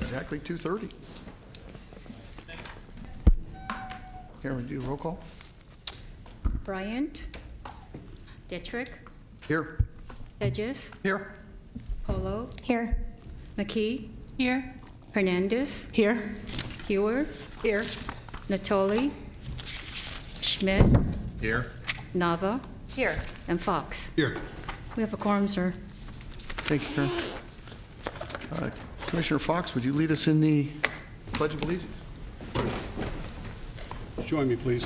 exactly 2:30. Karen, do roll call. Bryant, Dietrich, Here. Hedges, Here. Polo, Here. McKee, Here. Hernandez, Here. Hewer, Here. Natoli, Schmidt, Here. Nava, Here. and Fox. Here. We have a quorum, sir. Thank you, Karen. Commissioner Fox, would you lead us in the Pledge of Allegiance? Join me, please.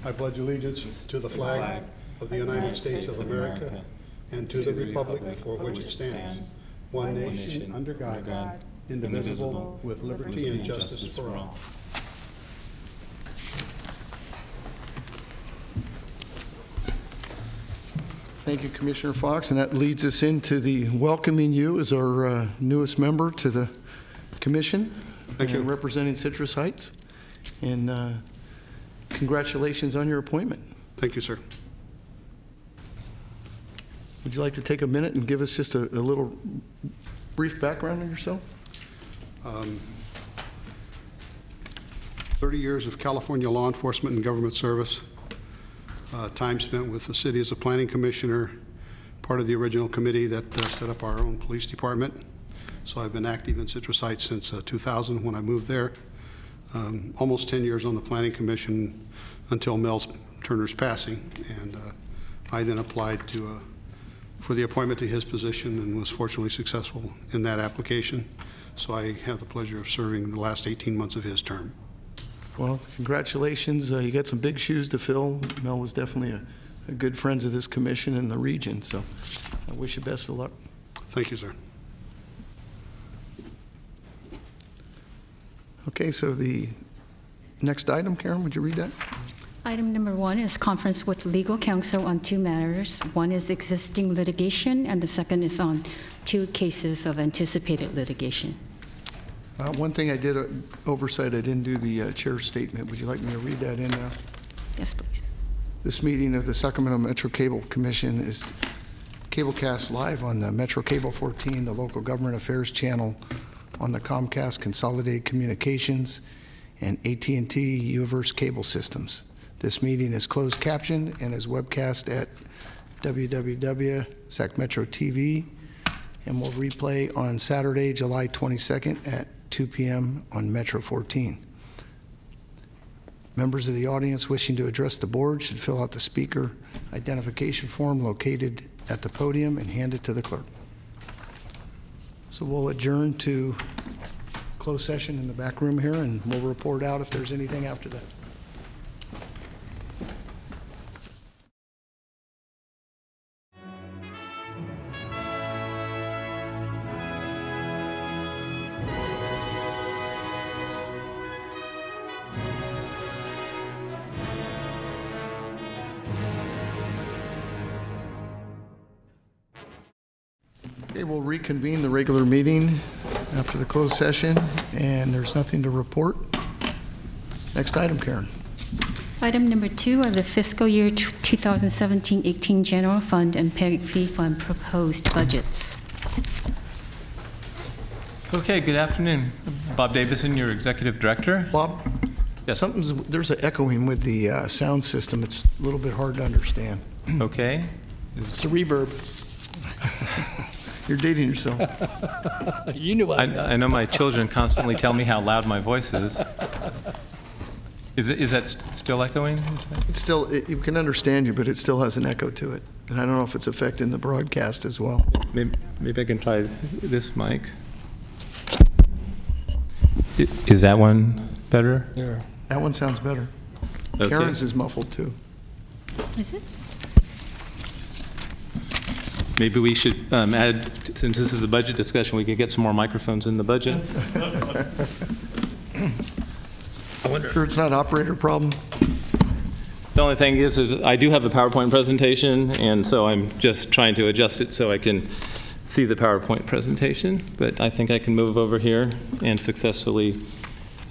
I pledge allegiance to the flag of the United States of America and to the republic for which it stands, one nation, under God, indivisible, with liberty and justice for all. Thank you, Commissioner Fox, and that leads us into the welcoming you as our newest member to the commission. Thank you. Representing Citrus Heights, and congratulations on your appointment. Thank you, sir. Would you like to take a minute and give us just a little brief background on yourself? 30 years of California law enforcement and government service. Time spent with the city as a planning commissioner, part of the original committee that set up our own police department. So I've been active in Citrus Heights since 2000 when I moved there. Almost 10 years on the planning commission until Mel Turner's passing. And I then applied for the appointment to his position and was fortunately successful in that application. So I have the pleasure of serving the last 18 months of his term. Well, congratulations. You got some big shoes to fill. Mel was definitely a good friend of this commission and the region, so I wish you best of luck. Thank you, sir. Okay, so the next item, Karen, would you read that? Item number 1 is conference with legal counsel on 2 matters. One is existing litigation, and the second is on 2 cases of anticipated litigation. One thing I did oversight, I didn't do the chair's statement. Would you like me to read that in now? Yes, please. This meeting of the Sacramento Metro Cable Commission is cablecast live on the Metro Cable 14, the local government affairs channel on the Comcast Consolidated Communications and AT&T Uverse cable systems. This meeting is closed captioned and is webcast at www.sacmetro.tv and will replay on Saturday, July 22nd at 2 p.m. on Metro 14. Members of the audience wishing to address the board should fill out the speaker identification form located at the podium and hand it to the clerk. So we'll adjourn to closed session in the back room here, and we'll report out if there's anything after that. Okay, we'll reconvene the regular meeting after the closed session, and there's nothing to report. Next item, Karen. Item number 2 are the fiscal year 2017-18 general fund and PEG fee fund proposed budgets. Okay, good afternoon. Bob Davison, your executive director. Bob? Yes. There's an echoing with the sound system. It's a little bit hard to understand. Okay. It's a reverb. You're dating yourself. You knew what I know my children constantly tell me how loud my voice is. Is that still echoing? It's still, you can understand you, but it still has an echo to it. And I don't know if it's affecting the broadcast as well. Maybe I can try this mic. Is that one better? Yeah. That one sounds better. Okay. Karen's is muffled too. Is it? Maybe we should add, since this is a budget discussion, we could get some more microphones in the budget. I wonder. Sure it's not an operator problem? The only thing is I do have a PowerPoint presentation, and so I'm just trying to adjust it so I can see the PowerPoint presentation. But I think I can move over here and successfully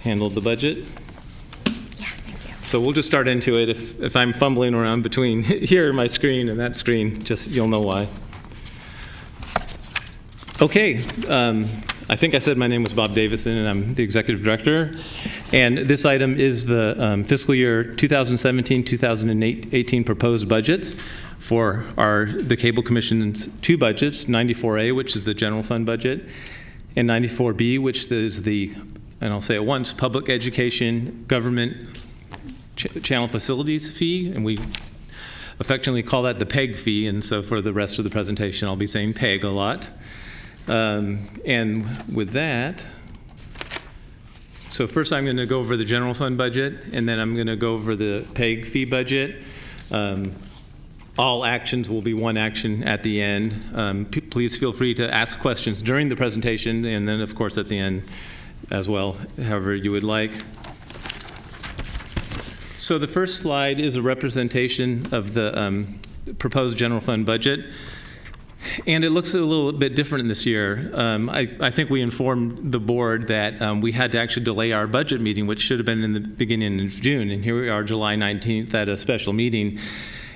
handle the budget. Yeah, thank you. So we'll just start into it. If I'm fumbling around between here, my screen, and that screen, just you'll know why. Okay, I think I said my name was Bob Davison, and I'm the executive director. And this item is the fiscal year 2017-2018 proposed budgets for the Cable Commission's two budgets, 94A, which is the general fund budget, and 94B, which is the, and I'll say it once, public education government channel facilities fee, and we affectionately call that the PEG fee, and so for the rest of the presentation I'll be saying PEG a lot. And with that, so first I'm going to go over the general fund budget, and then I'm going to go over the PEG fee budget. All actions will be one action at the end. Please feel free to ask questions during the presentation, and then of course at the end as well, however you would like. So the first slide is a representation of the proposed general fund budget, and it looks a little bit different this year. I think we informed the board that we had to actually delay our budget meeting, which should have been in the beginning of June, and here we are July 19th at a special meeting.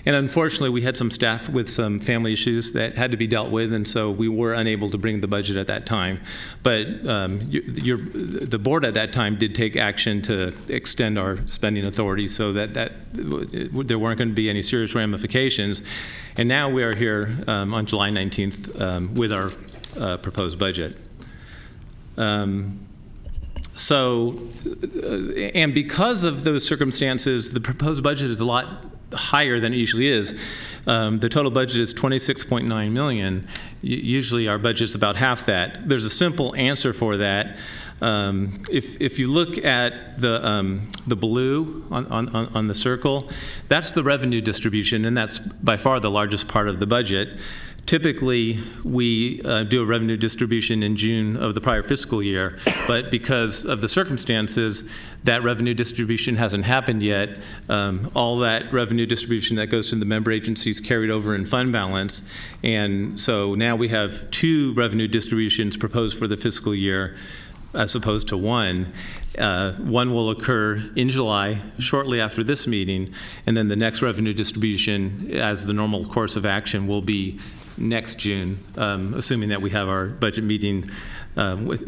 And unfortunately, we had some staff with some family issues that had to be dealt with, and so we were unable to bring the budget at that time. But the board at that time did take action to extend our spending authority so that there weren't going to be any serious ramifications. And now we are here on July 19th with our proposed budget. And because of those circumstances, the proposed budget is a lot higher than it usually is. The total budget is $26.9 million. Usually our budget is about half that. There's a simple answer for that. If you look at the blue on the circle, that's the revenue distribution, and that's by far the largest part of the budget. Typically, we do a revenue distribution in June of the prior fiscal year, but because of the circumstances, that revenue distribution hasn't happened yet. All that revenue distribution that goes to the member agencies carried over in fund balance, and so now we have two revenue distributions proposed for the fiscal year as opposed to one. One will occur in July, shortly after this meeting, and then the next revenue distribution, as the normal course of action, will be next June, assuming that we have our budget meeting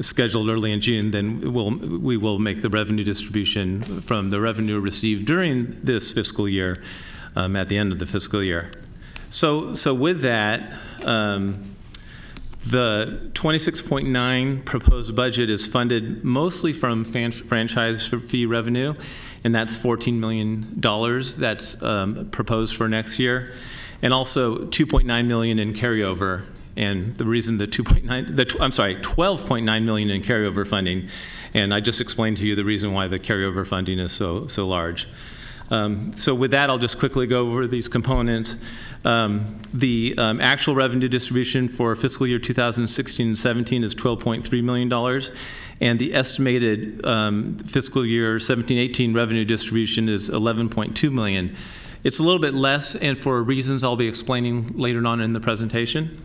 scheduled early in June. Then we will make the revenue distribution from the revenue received during this fiscal year at the end of the fiscal year. So with that, the 26.9 proposed budget is funded mostly from franchise fee revenue, and that's $14 million that's proposed for next year, and also $2.9 million in carryover. And the reason the $12.9 million in carryover funding, and I just explained to you the reason why the carryover funding is so large. So with that, I'll just quickly go over these components. The actual revenue distribution for fiscal year 2016 and 17 is $12.3 million, and the estimated fiscal year 17-18 revenue distribution is $11.2 million. It's a little bit less, and for reasons I'll be explaining later on in the presentation.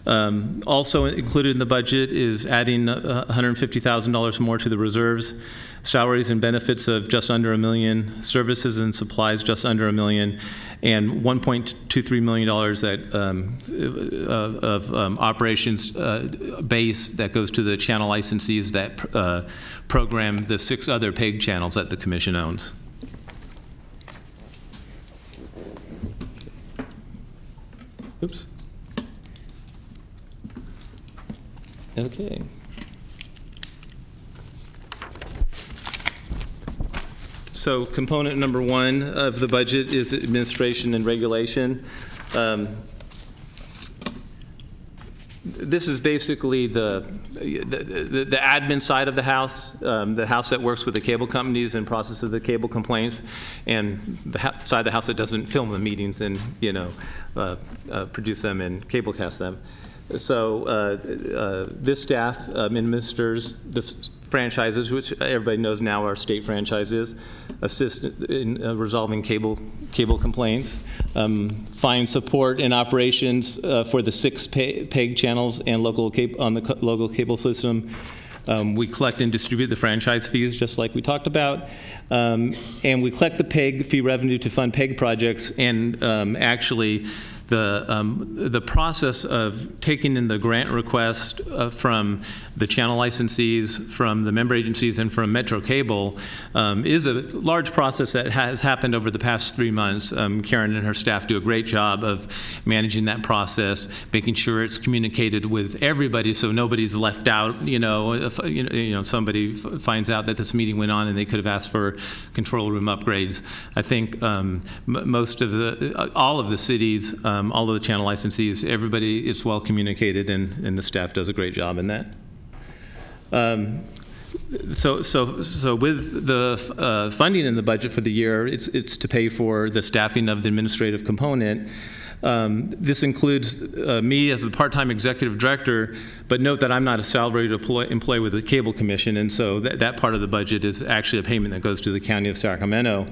Also included in the budget is adding $150,000 more to the reserves, salaries and benefits of just under $1 million, services and supplies just under $1 million, and $1.23 million of operations base that goes to the channel licensees that program the 6 other PEG channels that the Commission owns. Oops. Okay. So component number 1 of the budget is administration and regulation. This is basically the admin side of the house that works with the cable companies and processes the cable complaints, and the side of the house that doesn't film the meetings and produce them and cablecast them. So this staff administers the franchises, which everybody knows now are state franchises, assist in resolving cable complaints, find support in operations for the 6 PEG channels and on the local cable system. We collect and distribute the franchise fees, just like we talked about, and we collect the PEG fee revenue to fund PEG projects, and actually the process of taking in the grant request from the channel licensees, from the member agencies, and from Metro Cable is a large process that has happened over the past 3 months. Karen and her staff do a great job of managing that process, making sure it's communicated with everybody so nobody's left out. If somebody finds out that this meeting went on and they could have asked for control room upgrades. I think all of the cities, all of the channel licensees, everybody is well communicated, and the staff does a great job in that. So with the funding in the budget for the year, it's to pay for the staffing of the administrative component. This includes me as the part-time executive director, but note that I'm not a salaried employee with the Cable Commission, and so that part of the budget is actually a payment that goes to the County of Sacramento.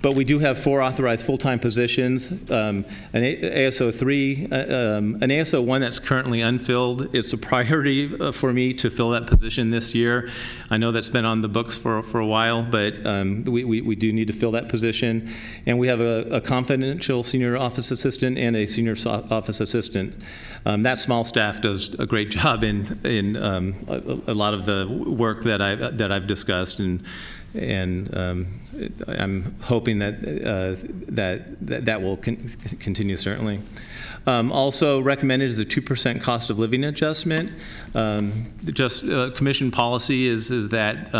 But we do have 4 authorized full-time positions, an ASO 3, an ASO 1 that's currently unfilled. It's a priority for me to fill that position this year. I know that's been on the books for a while, but we do need to fill that position. And we have a confidential senior office assistant and a senior office assistant. That small staff does a great job in a lot of the work that I've discussed, and I'm hoping that that will continue, certainly. Also recommended is a 2% cost of living adjustment. Commission policy is that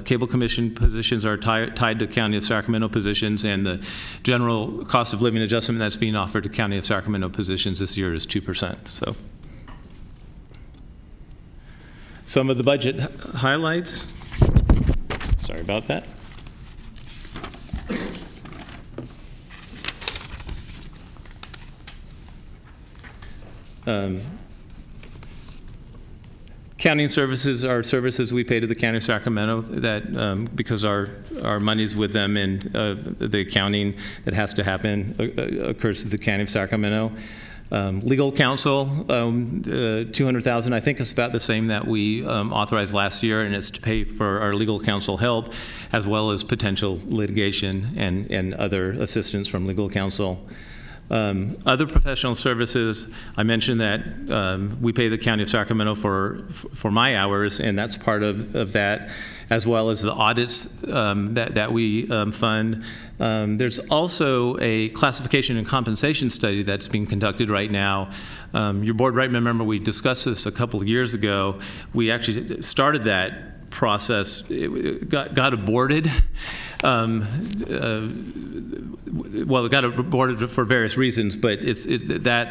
Cable Commission positions are tied to County of Sacramento positions, and the general cost of living adjustment that's being offered to County of Sacramento positions this year is 2%. So, some of the budget highlights. Sorry about that. Accounting services are services we pay to the County of Sacramento that because our money's with them, and the accounting that has to happen occurs to the County of Sacramento. Legal counsel, $200,000, I think is about the same that we authorized last year, and it's to pay for our legal counsel help, as well as potential litigation and other assistance from legal counsel. Other professional services, I mentioned that we pay the County of Sacramento for my hours, and that's part of that, as well as the audits that we fund. There's also a classification and compensation study that's being conducted right now. Your board might remember we discussed this a couple of years ago. We actually started that process. It got aborted. Well, it got aborted for various reasons, but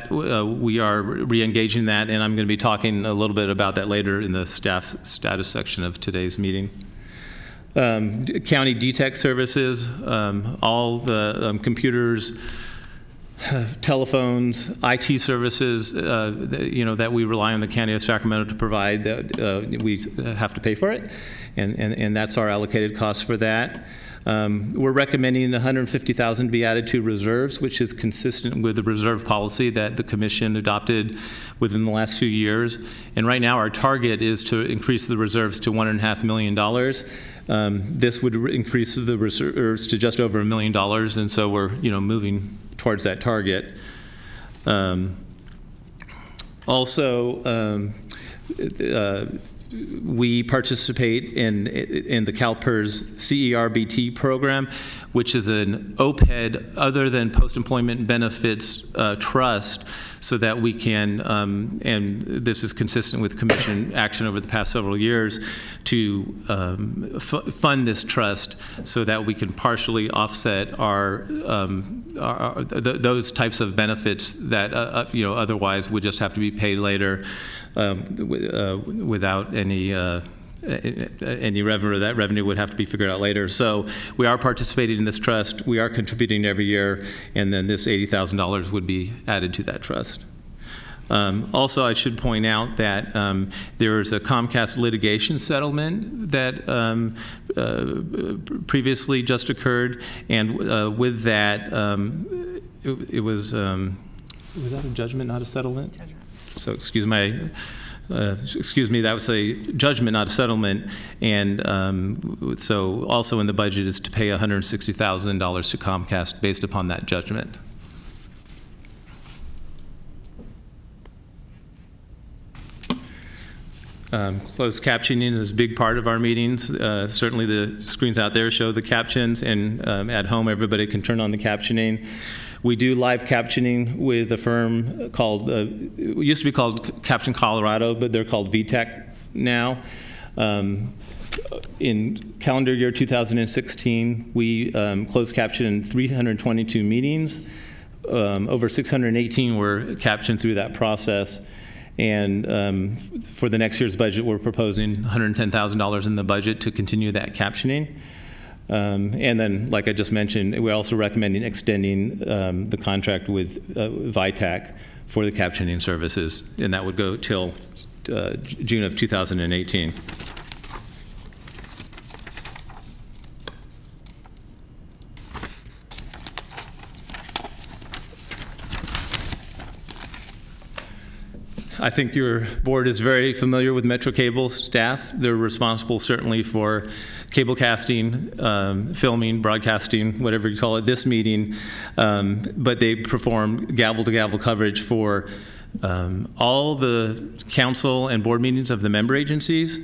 we are re-engaging that, and I'm going to be talking a little bit about that later in the staff status section of today's meeting. County DTEC services, all the computers, telephones, IT services, that we rely on the County of Sacramento to provide, that we have to pay for it, and that's our allocated cost for that. We're recommending $150,000 be added to reserves, which is consistent with the reserve policy that the Commission adopted within the last few years. And right now our target is to increase the reserves to $1.5 million. This would increase the reserves to just over $1 million, and so we're moving towards that target. We participate in the CalPERS CERBT program, which is an OPED other than post-employment benefits trust, so that we can, and this is consistent with Commission action over the past several years, to fund this trust so that we can partially offset those types of benefits that otherwise would just have to be paid later without any revenue. That revenue would have to be figured out later. So we are participating in this trust. We are contributing every year, and then this $80,000 would be added to that trust. Also, I should point out that there is a Comcast litigation settlement that previously just occurred, and with that, it was that a judgment, not a settlement? So excuse me, that was a judgment, not a settlement, and so also in the budget is to pay $160,000 to Comcast based upon that judgment. Closed captioning is a big part of our meetings. Certainly the screens out there show the captions, and at home everybody can turn on the captioning. We do live captioning with a firm called, it used to be called Caption Colorado, but they're called VTech now. In calendar year 2016, we closed captioned 322 meetings. Over 618 were captioned through that process. And for the next year's budget, we're proposing $110,000 in the budget to continue that captioning. And then, like I just mentioned, we're also recommending extending the contract with VITAC for the captioning services, and that would go till June of 2018. I think your board is very familiar with Metro Cable staff. They're responsible certainly for cable casting, filming, broadcasting, whatever you call it, this meeting, but they perform gavel-to-gavel coverage for all the council and board meetings of the member agencies,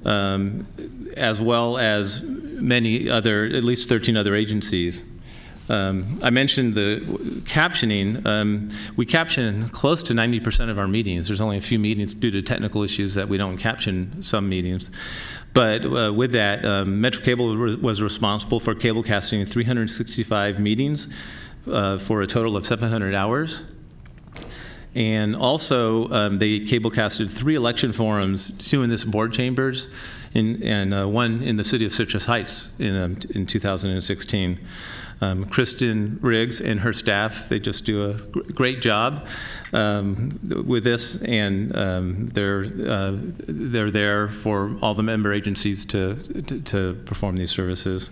as well as many other, at least 13 other agencies. I mentioned the captioning. We caption close to 90% of our meetings. There's only a few meetings due to technical issues that we don't caption some meetings. But with that, Metro Cable was responsible for cable casting 365 meetings for a total of 700 hours. And also, they cable casted 3 election forums, 2 in this board chambers, and 1 in the city of Citrus Heights in 2016. Kristen Riggs and her staff, they just do a great job with this, and they're there for all the member agencies to perform these services.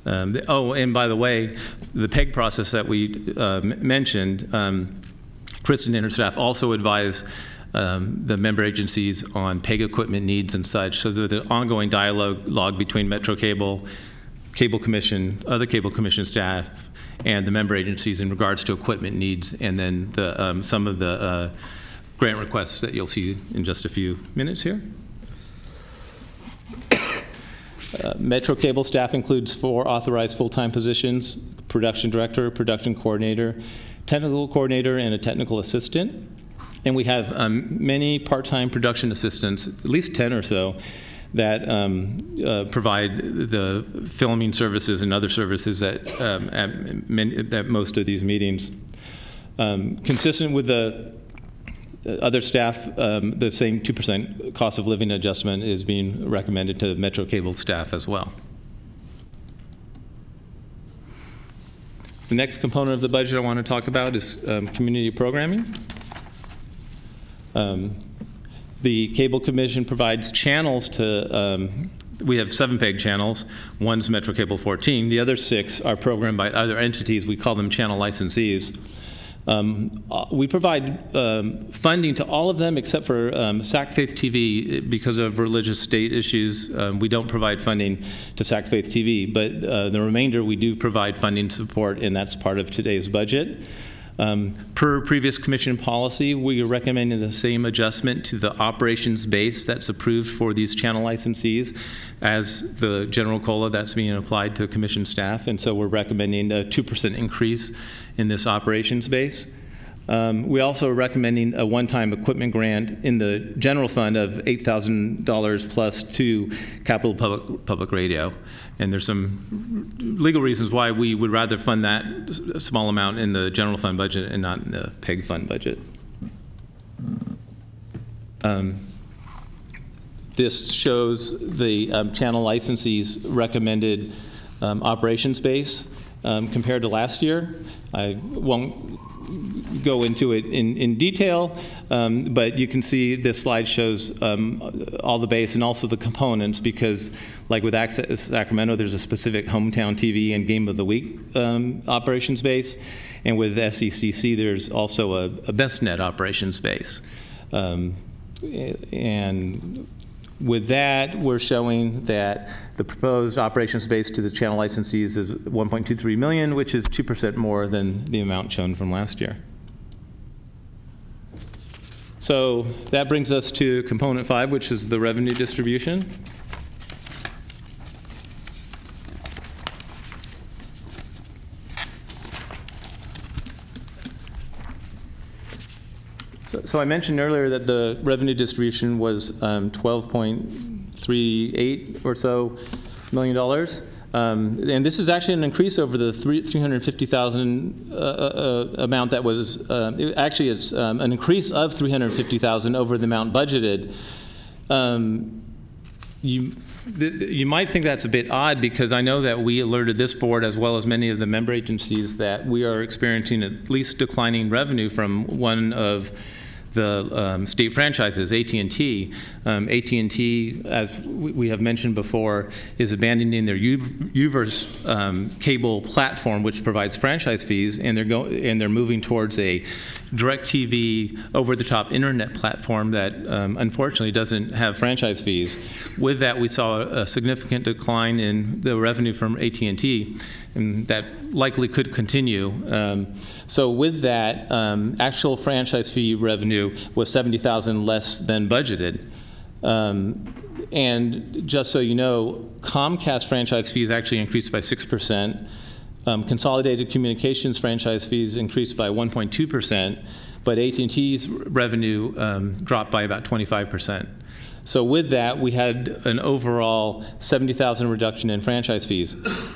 Oh, and by the way, the PEG process that we mentioned, Kristen and her staff also advise the member agencies on PEG equipment needs and such, so there's an ongoing dialogue between Metro Cable, Cable Commission, other Cable Commission staff, and the member agencies in regards to equipment needs, and then the, some of the grant requests that you'll see in just a few minutes here. Metro Cable staff includes 4 authorized full-time positions: production director, production coordinator, technical coordinator, and a technical assistant. And we have many part-time production assistants, at least 10 or so, that provide the filming services and other services at most of these meetings. Consistent with the other staff, the same 2% cost of living adjustment is being recommended to Metro Cable staff as well. The next component of the budget I want to talk about is community programming. The Cable Commission provides channels to, we have 7 PEG channels. One's Metro Cable 14. The other 6 are programmed by other entities. We call them channel licensees. We provide funding to all of them except for SAC Faith TV because of religious state issues. We don't provide funding to SAC Faith TV, but the remainder we do provide funding support, and that's part of today's budget. Per previous commission policy, we are recommending the same adjustment to the operations base that's approved for these channel licensees as the general COLA that's being applied to commission staff, and so we're recommending a 2% increase in this operations base. We also are recommending a one-time equipment grant in the general fund of $8,000 plus to Capital Public Radio. And there's some legal reasons why we would rather fund that small amount in the general fund budget and not in the PEG fund budget. This shows the channel licensees' recommended operations base compared to last year. I won't go into it in detail, but you can see this slide shows all the base and also the components, because like with Access Sacramento, there's a specific hometown TV and game of the week operations base, and with SECC there's also a BestNet operations base. And with that, we're showing that the proposed operations base to the channel licensees is $1.23 million, which is 2% more than the amount shown from last year. So that brings us to component 5, which is the revenue distribution. So I mentioned earlier that the revenue distribution was $12.38 or so million dollars. And this is actually an increase over the $350,000 amount that was, actually it's an increase of $350,000 over the amount budgeted. You might think that's a bit odd, because I know that we alerted this board, as well as many of the member agencies, that we are experiencing at least declining revenue from one of the state franchises, AT&T. AT&T, as we have mentioned before, is abandoning their UVerse cable platform, which provides franchise fees, and they're moving towards a DirecTV over-the-top internet platform that unfortunately doesn't have franchise fees. With that, we saw a significant decline in the revenue from AT&T, and that likely could continue. So with that, actual franchise fee revenue was $70,000 less than budgeted. And just so you know, Comcast franchise fees actually increased by 6%. Consolidated Communications franchise fees increased by 1.2%, but AT&T's revenue dropped by about 25%. So with that, we had an overall $70,000 reduction in franchise fees.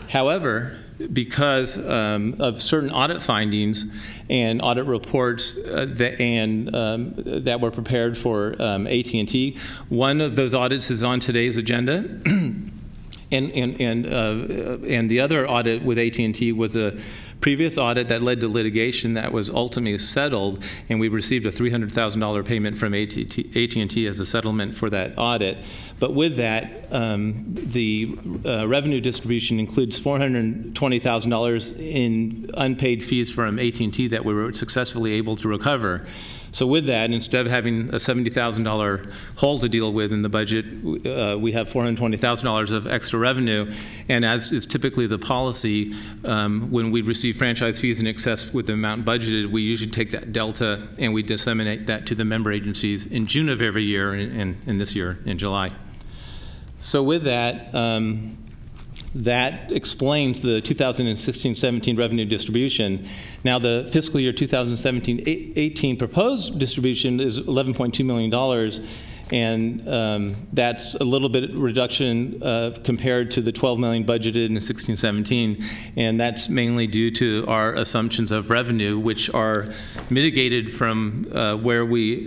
However, because of certain audit findings and audit reports that were prepared for AT&T, one of those audits is on today's agenda. And the other audit with AT&T was a previous audit that led to litigation that was ultimately settled, and we received a $300,000 payment from AT&T as a settlement for that audit. But with that, the revenue distribution includes $420,000 in unpaid fees from AT&T that we were successfully able to recover. So with that, instead of having a $70,000 hole to deal with in the budget, we have $420,000 of extra revenue. And as is typically the policy, when we receive franchise fees in excess with the amount budgeted, we usually take that delta and we disseminate that to the member agencies in June of every year, and this year in July. So with that, that explains the 2016-17 revenue distribution. Now, the fiscal year 2017-18 proposed distribution is $11.2 million, and that's a little bit reduction compared to the $12 million budgeted in 16-17, and that's mainly due to our assumptions of revenue, which are mitigated from where we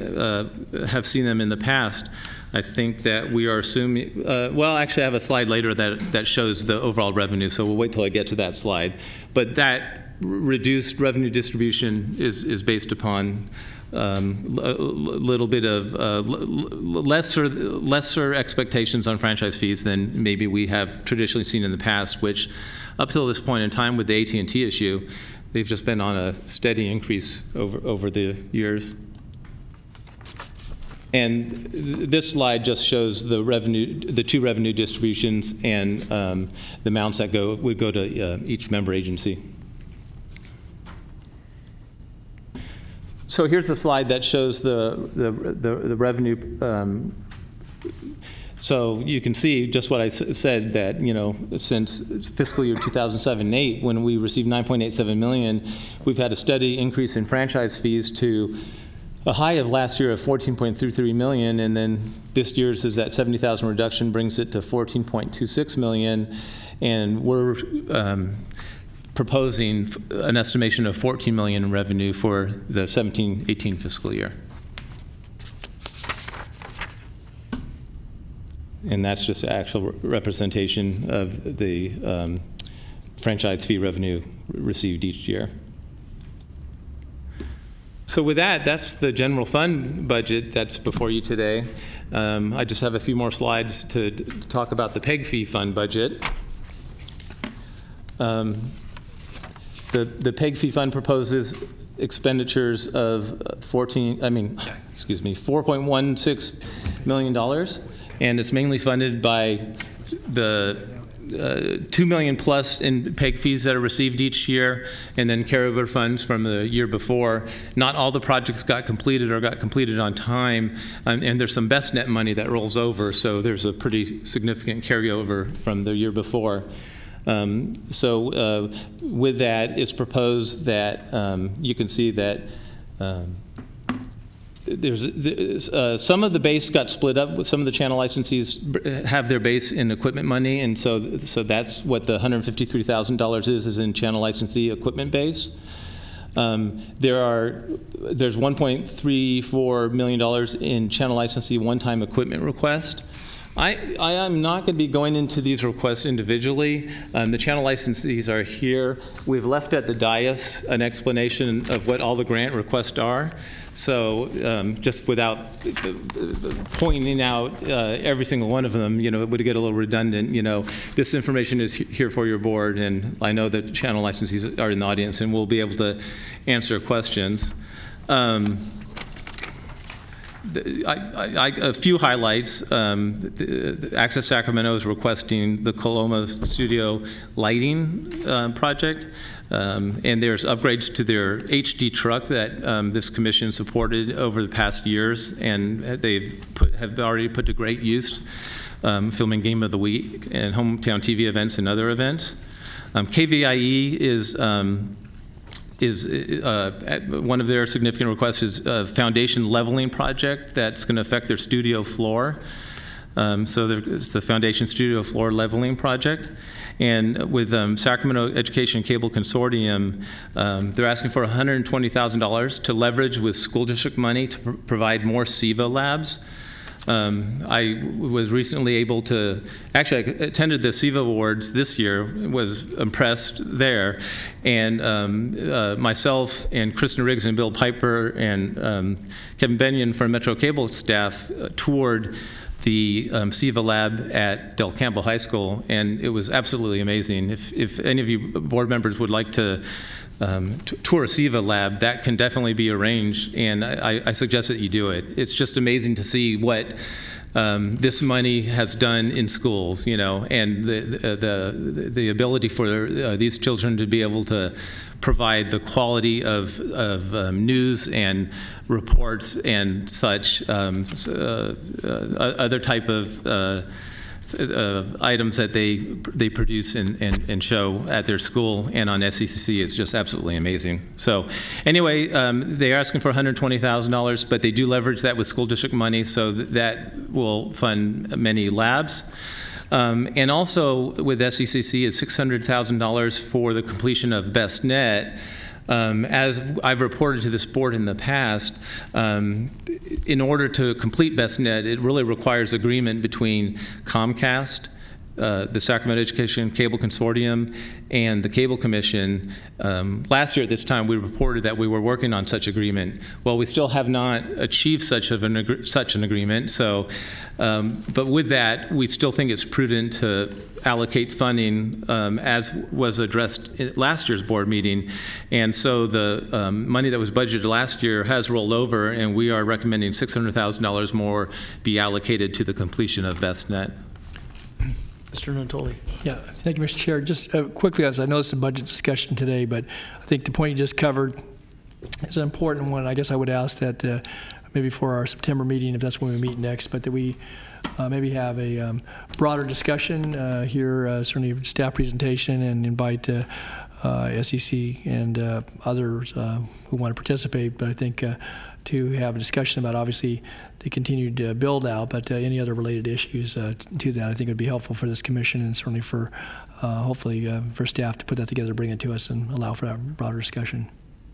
have seen them in the past. I think that we are assuming, well, actually I have a slide later that shows the overall revenue, so we'll wait till I get to that slide. But that reduced revenue distribution is based upon a little bit of lesser expectations on franchise fees than maybe we have traditionally seen in the past, which up till this point in time with the AT&T issue, they've just been on a steady increase over the years. And this slide just shows the revenue, the two revenue distributions, and the amounts that would go to each member agency. So here's the slide that shows the revenue. So you can see just what I said, that since fiscal year 2007-8, when we received $9.87 million, we've had a steady increase in franchise fees to a high of last year of $14.33 million, and then this year's is that $70,000 reduction brings it to $14.26 million, and we're proposing an estimation of $14 million in revenue for the 17-18 fiscal year. And that's just the actual representation of the franchise fee revenue received each year. So with that, that's the general fund budget that's before you today. I just have a few more slides to talk about the PEG fee fund budget. The PEG fee fund proposes expenditures of $4.16 million, and it's mainly funded by the $2 million plus in PEG fees that are received each year, and then carryover funds from the year before. Not all the projects got completed or got completed on time, and there's some BestNet money that rolls over, so there's a pretty significant carryover from the year before. So with that, it's proposed that you can see that there's some of the base got split up. Some of the channel licensees have their base in equipment money, and so that's what the $153,000 is in channel licensee equipment base. There's $1.34 million in channel licensee one-time equipment request. I am not going to be going into these requests individually. The channel licensees are here. We've left at the dais an explanation of what all the grant requests are. So just without pointing out every single one of them, it would get a little redundant. This information is here for your board, and I know that channel licensees are in the audience, and we'll be able to answer questions. A few highlights. Access Sacramento is requesting the Coloma Studio lighting project, and there's upgrades to their HD truck that this commission supported over the past years, and have already put to great use, filming Game of the Week and hometown TV events and other events. KVIE is one of their significant requests is a foundation leveling project that's going to affect their studio floor. So it's the foundation studio floor leveling project. And with Sacramento Education Cable Consortium, they're asking for $120,000 to leverage with school district money to provide more SEVA labs. I was recently able to, actually I attended the SEVA Awards this year, was impressed there, and myself and Kristen Riggs and Bill Piper and Kevin Benyon from Metro Cable staff toured the SEVA lab at Del Campo High School, and it was absolutely amazing. If any of you board members would like to tour a SEVA lab, that can definitely be arranged, and I suggest that you do it. It's just amazing to see what this money has done in schools, and the ability for these children to be able to provide the quality of news and reports and such, other type of items that they produce and show at their school and on SECC is just absolutely amazing. So anyway, they're asking for $120,000, but they do leverage that with school district money, so that will fund many labs. And also with SECC is $600,000 for the completion of BestNet. As I've reported to this board in the past, in order to complete BestNet, it really requires agreement between Comcast, the Sacramento Education Cable Consortium, and the Cable Commission. Last year at this time, we reported that we were working on such agreement. Well, we still have not achieved such an agreement. So, but with that, we still think it's prudent to allocate funding as was addressed at last year's board meeting. And so the money that was budgeted last year has rolled over, and we are recommending $600,000 more be allocated to the completion of BestNet. Mr. Natoli. Yeah, thank you, Mr. Chair. Just quickly, as I know it's a budget discussion today, but I think the point you just covered is an important one. I guess I would ask that maybe for our September meeting, if that's when we meet next, but that we maybe have a broader discussion here, certainly a staff presentation, and invite SEC and others who want to participate. But I think to have a discussion about obviously the continued build out, but any other related issues to that, I think would be helpful for this commission, and certainly for hopefully for staff to put that together, bring it to us, and allow for that broader discussion.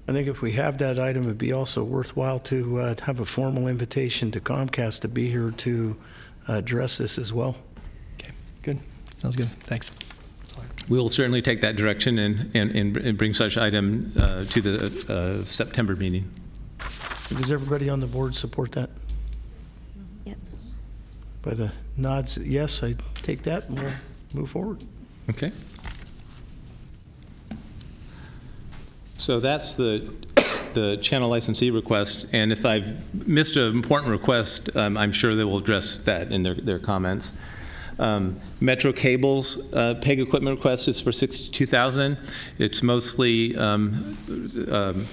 I think if we have that item, it'd be also worthwhile to have a formal invitation to Comcast to be here to address this as well. Okay, good. Sounds good. Thanks. We'll certainly take that direction and bring such item to the September meeting. Does everybody on the board support that? Yep. By the nods, yes, I take that, and we'll move forward. Okay. So that's the channel licensee request, and if I've missed an important request, I'm sure they will address that in their comments. Metro Cable's PEG equipment request is for $62,000. It's mostly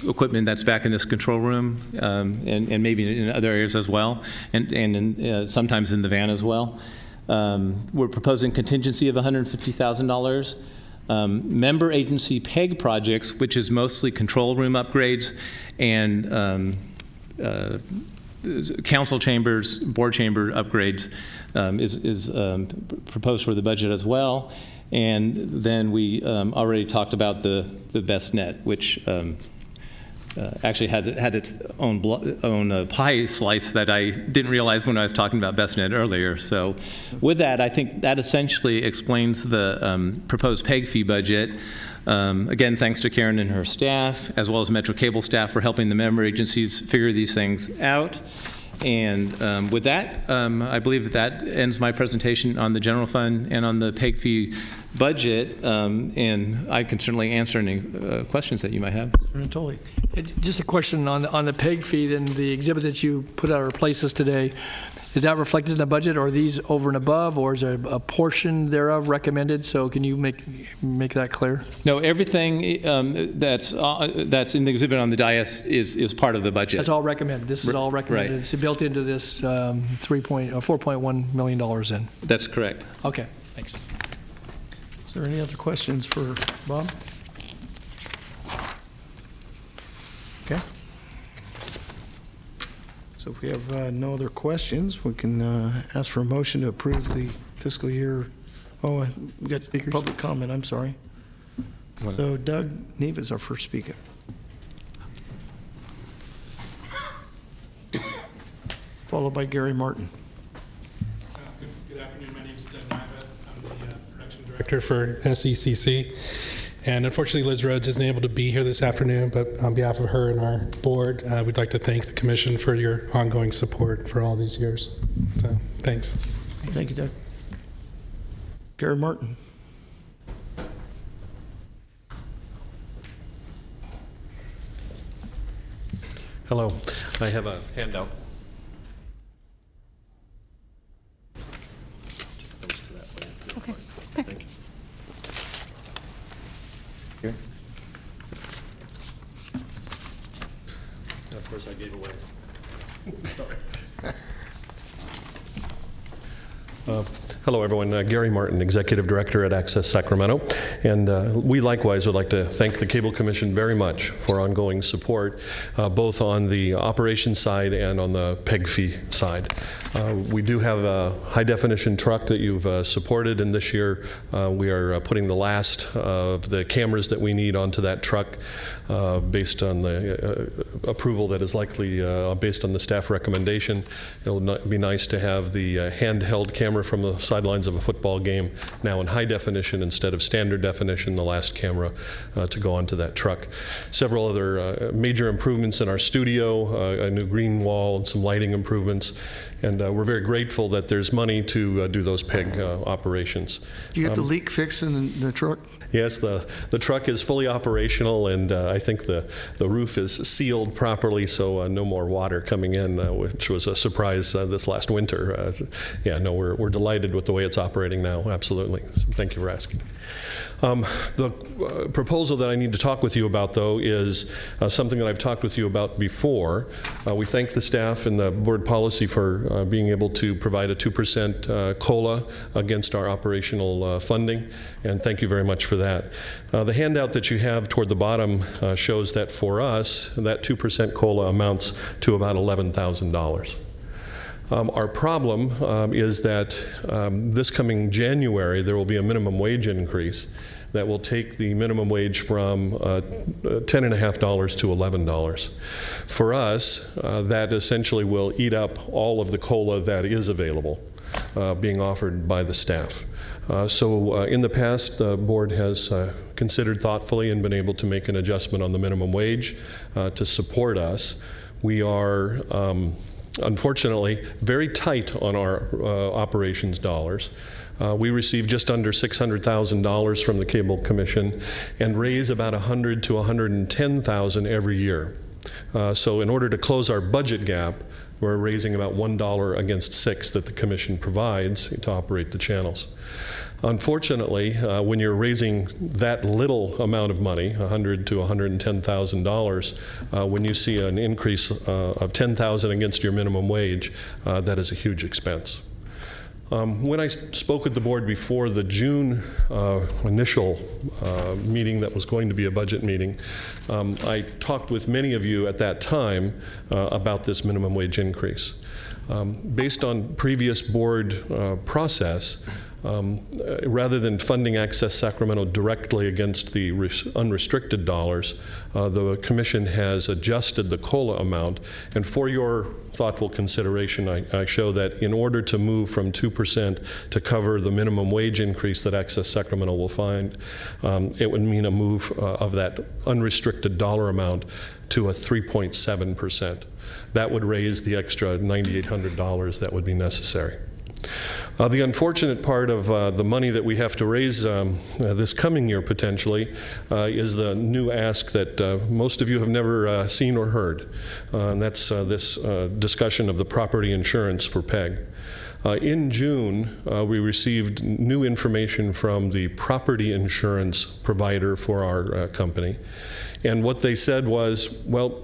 equipment that's back in this control room and maybe in other areas as well, and sometimes in the van as well. We're proposing contingency of $150,000. Member agency PEG projects, which is mostly control room upgrades and council chambers, board chamber upgrades, is proposed for the budget as well. And then we already talked about the best net, which actually had its own pie slice that I didn't realize when I was talking about BestNet earlier. So with that, I think that essentially explains the proposed PEG fee budget. Again, thanks to Karen and her staff, as well as Metro Cable staff for helping the member agencies figure these things out. And with that, I believe that ends my presentation on the general fund and on the PEG fee budget. And I can certainly answer any questions that you might have. Totally. Just a question on the PEG fee, then the exhibit that you put out or placed us today, is that reflected in the budget, or are these over and above, or is there a portion thereof recommended? So can you make that clear? No, everything that's in the exhibit on the dais is part of the budget. That's all recommended. This is all recommended. Right. It's built into this $4.1 million then. That's correct. Okay, thanks. Is there any other questions for Bob? Okay. So if we have no other questions, we can ask for a motion to approve the fiscal year. Oh, we got Speakers? public comment, I'm sorry. So Doug Neve is our first speaker. Followed by Gary Martin. Good afternoon. My name is Doug Neve. I'm the production director for SECC. And unfortunately, Liz Rhodes isn't able to be here this afternoon, but on behalf of her and our board, we'd like to thank the Commission for your ongoing support for all these years. So, thanks. Thank you, Doug. Gary Martin. Hello. I have a handout. Okay. Thank you. Here. Of course, I gave away. Sorry. Hello, everyone. Gary Martin, Executive Director at Access Sacramento. And we likewise would like to thank the Cable Commission very much for ongoing support, both on the operations side and on the PEG fee side. We do have a high-definition truck that you've supported, and this year we are putting the last of the cameras that we need onto that truck based on the approval that is likely based on the staff recommendation. It'll be nice to have the handheld camera from the sidelines of a football game now in high definition instead of standard definition, the last camera to go onto that truck. Several other major improvements in our studio, a new green wall and some lighting improvements. And we're very grateful that there's money to do those PEG operations. Do you get the leak fixed in the truck? Yes, the truck is fully operational, and I think the roof is sealed properly, so no more water coming in, which was a surprise this last winter. Yeah, no, we're delighted with the way it's operating now, absolutely. So thank you for asking. The proposal that I need to talk with you about, though, is something that I've talked with you about before. We thank the staff and the board policy for being able to provide a 2% COLA against our operational funding, and thank you very much for that. The handout that you have toward the bottom shows that for us, that 2% COLA amounts to about $11,000. Our problem is that this coming January, there will be a minimum wage increase that will take the minimum wage from $10.50 to $11. For us, that essentially will eat up all of the COLA that is available being offered by the staff. So in the past, the board has considered thoughtfully and been able to make an adjustment on the minimum wage to support us. We are unfortunately very tight on our operations dollars. We receive just under $600,000 from the Cable Commission and raise about $100,000 to $110,000 every year. So in order to close our budget gap, We're raising about $1 against $6 that the commission provides to operate the channels. Unfortunately, when you're raising that little amount of money, $100,000 to $110,000, when you see an increase of $10,000 against your minimum wage, that is a huge expense. When I spoke with the board before the June initial meeting that was going to be a budget meeting, I talked with many of you at that time about this minimum wage increase. Based on previous board process, rather than funding Access Sacramento directly against the unrestricted dollars, the commission has adjusted the COLA amount. And for your thoughtful consideration, I show that in order to move from 2% to cover the minimum wage increase that Access Sacramento will find, it would mean a move of that unrestricted dollar amount to a 3.7%. That would raise the extra $9,800 that would be necessary. The unfortunate part of the money that we have to raise this coming year potentially is the new ask that most of you have never seen or heard, and that's this discussion of the property insurance for PEG. In June, we received new information from the property insurance provider for our company, and what they said was, well,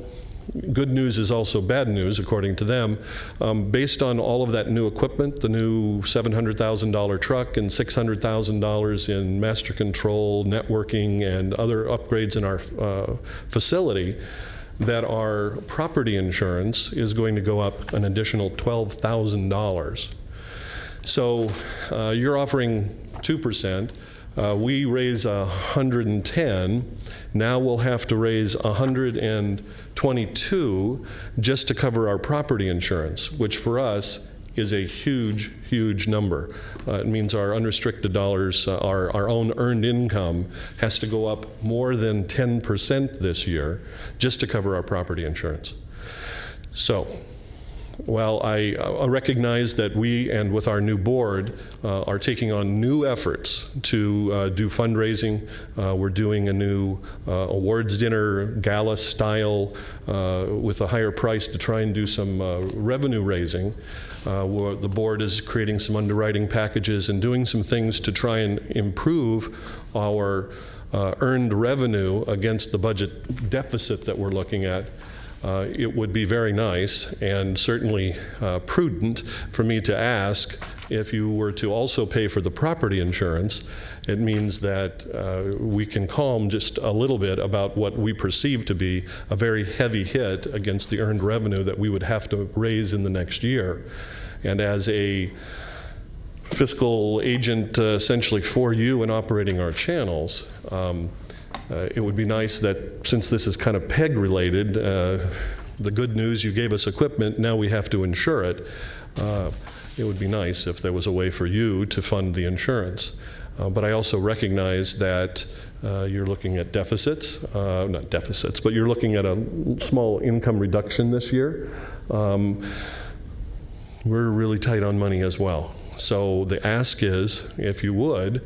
good news is also bad news, according to them. Based on all of that new equipment, the new $700,000 truck and $600,000 in master control, networking, and other upgrades in our facility, that our property insurance is going to go up an additional $12,000. So you're offering 2%. We raise 110. Now we'll have to raise 122 just to cover our property insurance, which for us is a huge, huge number. It means our unrestricted dollars, our own earned income, has to go up more than 10% this year just to cover our property insurance. So, while I recognize that we, and with our new board, are taking on new efforts to do fundraising. We're doing a new awards dinner, gala style, with a higher price to try and do some revenue raising. The board is creating some underwriting packages and doing some things to try and improve our earned revenue against the budget deficit that we're looking at. It would be very nice and certainly prudent for me to ask if you were to also pay for the property insurance. It means that we can calm just a little bit about what we perceive to be a very heavy hit against the earned revenue that we would have to raise in the next year. And as a fiscal agent essentially for you in operating our channels, it would be nice that, since this is kind of PEG related, the good news, you gave us equipment, now we have to insure it. It would be nice if there was a way for you to fund the insurance. But I also recognize that you're looking at deficits, not deficits, but you're looking at a small income reduction this year. We're really tight on money as well. So the ask is, if you would,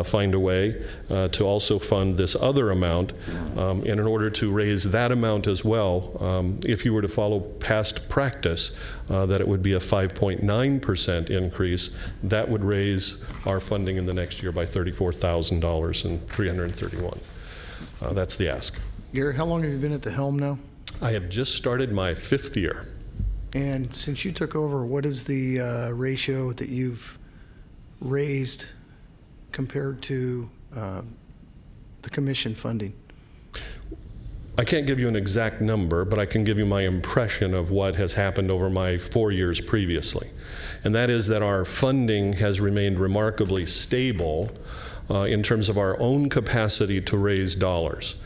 find a way to also fund this other amount, and in order to raise that amount as well, if you were to follow past practice, that it would be a 5.9% increase, that would raise our funding in the next year by $34,331. That's the ask. Gary, how long have you been at the helm now? I have just started my 5th year. And since you took over, what is the ratio that you've raised compared to the commission funding? I can't give you an exact number, but I can give you my impression of what has happened over my 4 years previously. And that is that our funding has remained remarkably stable in terms of our own capacity to raise dollars.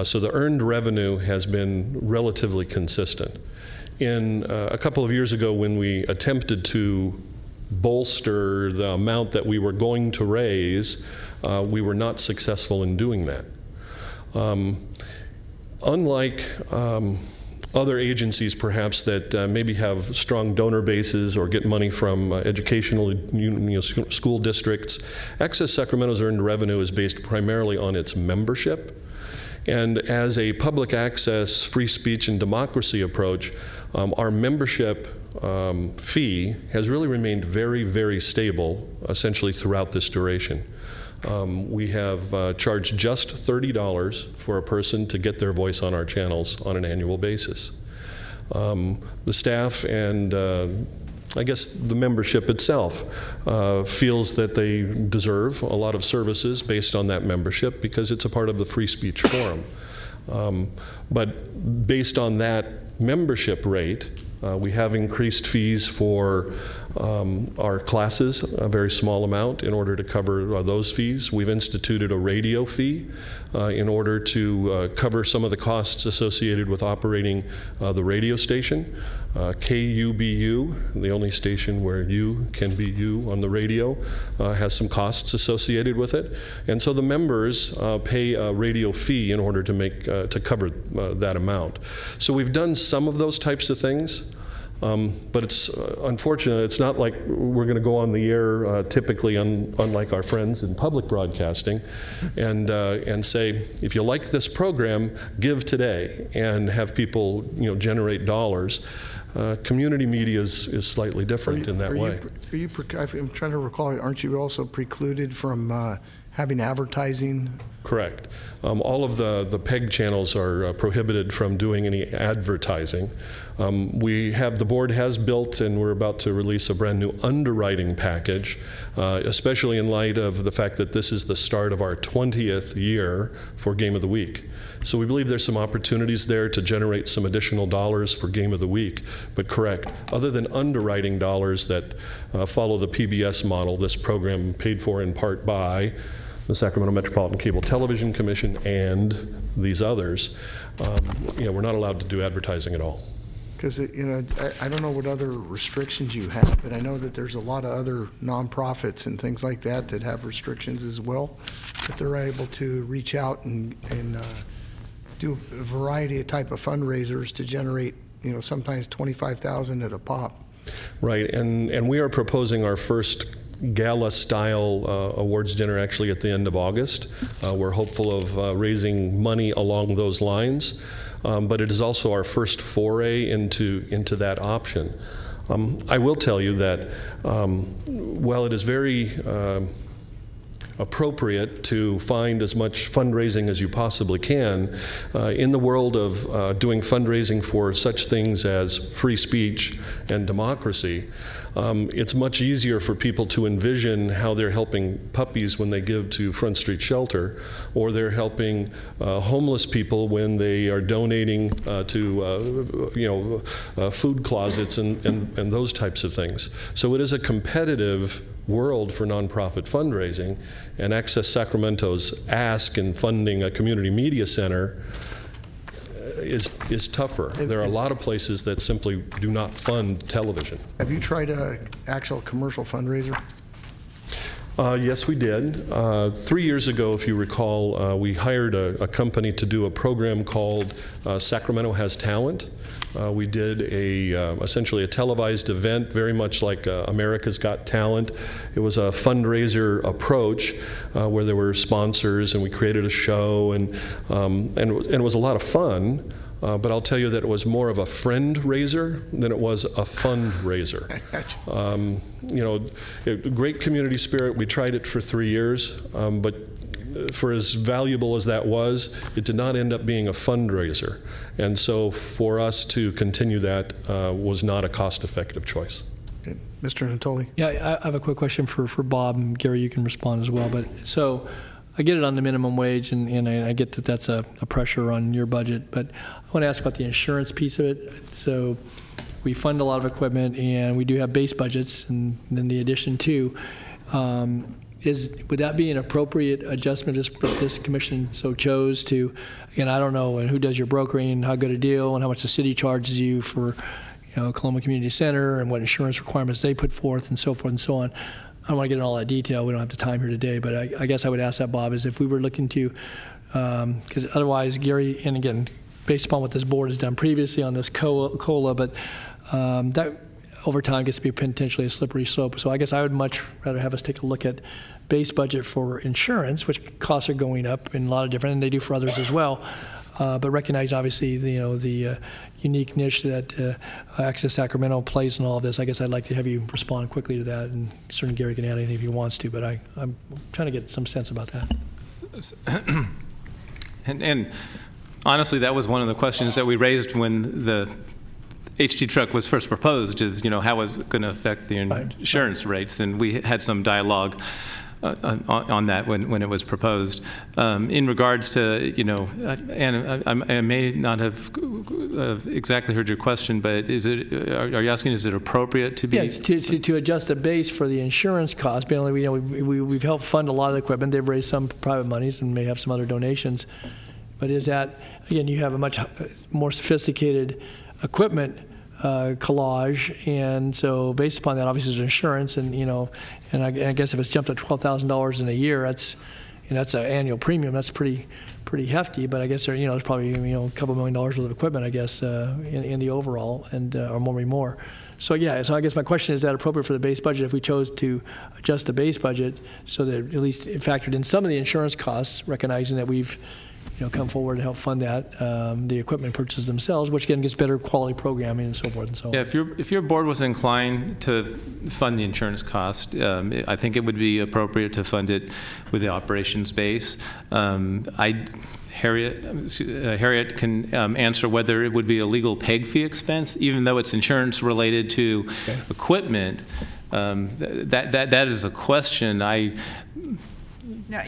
So the earned revenue has been relatively consistent. In a couple of years ago, when we attempted to bolster the amount that we were going to raise, we were not successful in doing that. Unlike other agencies, perhaps, that maybe have strong donor bases or get money from educational school districts, Access Sacramento's earned revenue is based primarily on its membership. And as a public access, free speech, and democracy approach, our membership fee has really remained very, very stable, essentially throughout this duration. We have charged just $30 for a person to get their voice on our channels on an annual basis. The staff and I guess the membership itself feels that they deserve a lot of services based on that membership because it's a part of the free speech forum. But based on that membership rate, we have increased fees for our classes, a very small amount, in order to cover those fees. We've instituted a radio fee in order to cover some of the costs associated with operating the radio station. KUBU, the only station where you can be you on the radio, has some costs associated with it. And so the members pay a radio fee in order to make to cover that amount. So we've done some of those types of things. But it's unfortunate. It's not like we're going to go on the air typically, unlike our friends in public broadcasting, and say, if you like this program, give today, and have people generate dollars. Community media is slightly different in that way. I'm trying to recall. Aren't you also precluded from having advertising? Correct. All of the PEG channels are prohibited from doing any advertising. The board has built, and we're about to release a brand new underwriting package, especially in light of the fact that this is the start of our 20th year for Game of the Week. So we believe there's some opportunities there to generate some additional dollars for Game of the Week. But correct, other than underwriting dollars that follow the PBS model, this program paid for in part by the Sacramento Metropolitan Cable Television Commission and these others, we're not allowed to do advertising at all. Because I don't know what other restrictions you have, but I know that there's a lot of other nonprofits and things like that that have restrictions as well, but they're able to reach out and do a variety of type of fundraisers to generate, sometimes $25,000 at a pop. Right, and we are proposing our first gala-style awards dinner actually at the end of August. We're hopeful of raising money along those lines, but it is also our first foray into that option. I will tell you that while it is very appropriate to find as much fundraising as you possibly can, in the world of doing fundraising for such things as free speech and democracy, it's much easier for people to envision how they're helping puppies when they give to Front Street Shelter, or they're helping homeless people when they are donating to food closets and those types of things. So it is a competitive world for nonprofit fundraising, and Access Sacramento's ask in funding a community media center is tougher. There are a lot of places that simply do not fund television. Have you tried an actual commercial fundraiser? Yes, we did. 3 years ago, if you recall, we hired a company to do a program called Sacramento Has Talent. We did essentially a televised event, very much like America's Got Talent. It was a fundraiser approach where there were sponsors, and we created a show, and it was a lot of fun. But I'll tell you that it was more of a friend raiser than it was a fundraiser. Great community spirit. We tried it for 3 years, but for as valuable as that was, it did not end up being a fundraiser. And so for us to continue that was not a cost-effective choice. Okay. Mr. Natoli? Yeah, I have a quick question for Bob, and Gary, you can respond as well. But so I get it on the minimum wage, and I get that that's a pressure on your budget, but I want to ask about the insurance piece of it. So we fund a lot of equipment, and we do have base budgets, and then the addition too. Would that be an appropriate adjustment if this commission so chose to, again, I don't know, and who does your brokering, how good a deal, and how much the city charges you for, Coloma Community Center, and what insurance requirements they put forth, and so forth and so on. I don't want to get into all that detail. We don't have the time here today, but I guess I would ask that, Bob, is if we were looking to, because otherwise, Gary, and again, based upon what this board has done previously on this COLA, but that over time gets to be potentially a slippery slope. So I guess I would much rather have us take a look at base budget for insurance, which costs are going up in a lot of different, and they do for others as well. but recognize obviously the unique niche that Access Sacramento plays in all of this. I guess I'd like to have you respond quickly to that, and certainly Gary can add anything if he wants to, but I'm trying to get some sense about that. And honestly, that was one of the questions that we raised when the HT truck was first proposed, is, how was it going to affect the insurance rates? And we had some dialogue on that when it was proposed. In regards to, and I may not have exactly heard your question, but are you asking, is it appropriate to be? Yeah, to adjust the base for the insurance cost. Mainly, we've helped fund a lot of the equipment. They've raised some private monies and may have some other donations. But is that, again, you have a much more sophisticated equipment collage, and so based upon that, obviously, there's insurance, and and I guess if it's jumped up $12,000 in a year, that's an annual premium. That's pretty hefty. But I guess there's probably a couple $1 million worth of equipment, I guess, in the overall, and or more. So yeah, so I guess my question is that appropriate for the base budget if we chose to adjust the base budget so that at least it factored in some of the insurance costs, recognizing that we've come forward to help fund that, the equipment purchases themselves, which again gets better quality programming and so forth and so on. Yeah, if your board was inclined to fund the insurance cost, I think it would be appropriate to fund it with the operations base. Harriet can answer whether it would be a legal PEG fee expense, even though it's insurance related to equipment. That is a question. No,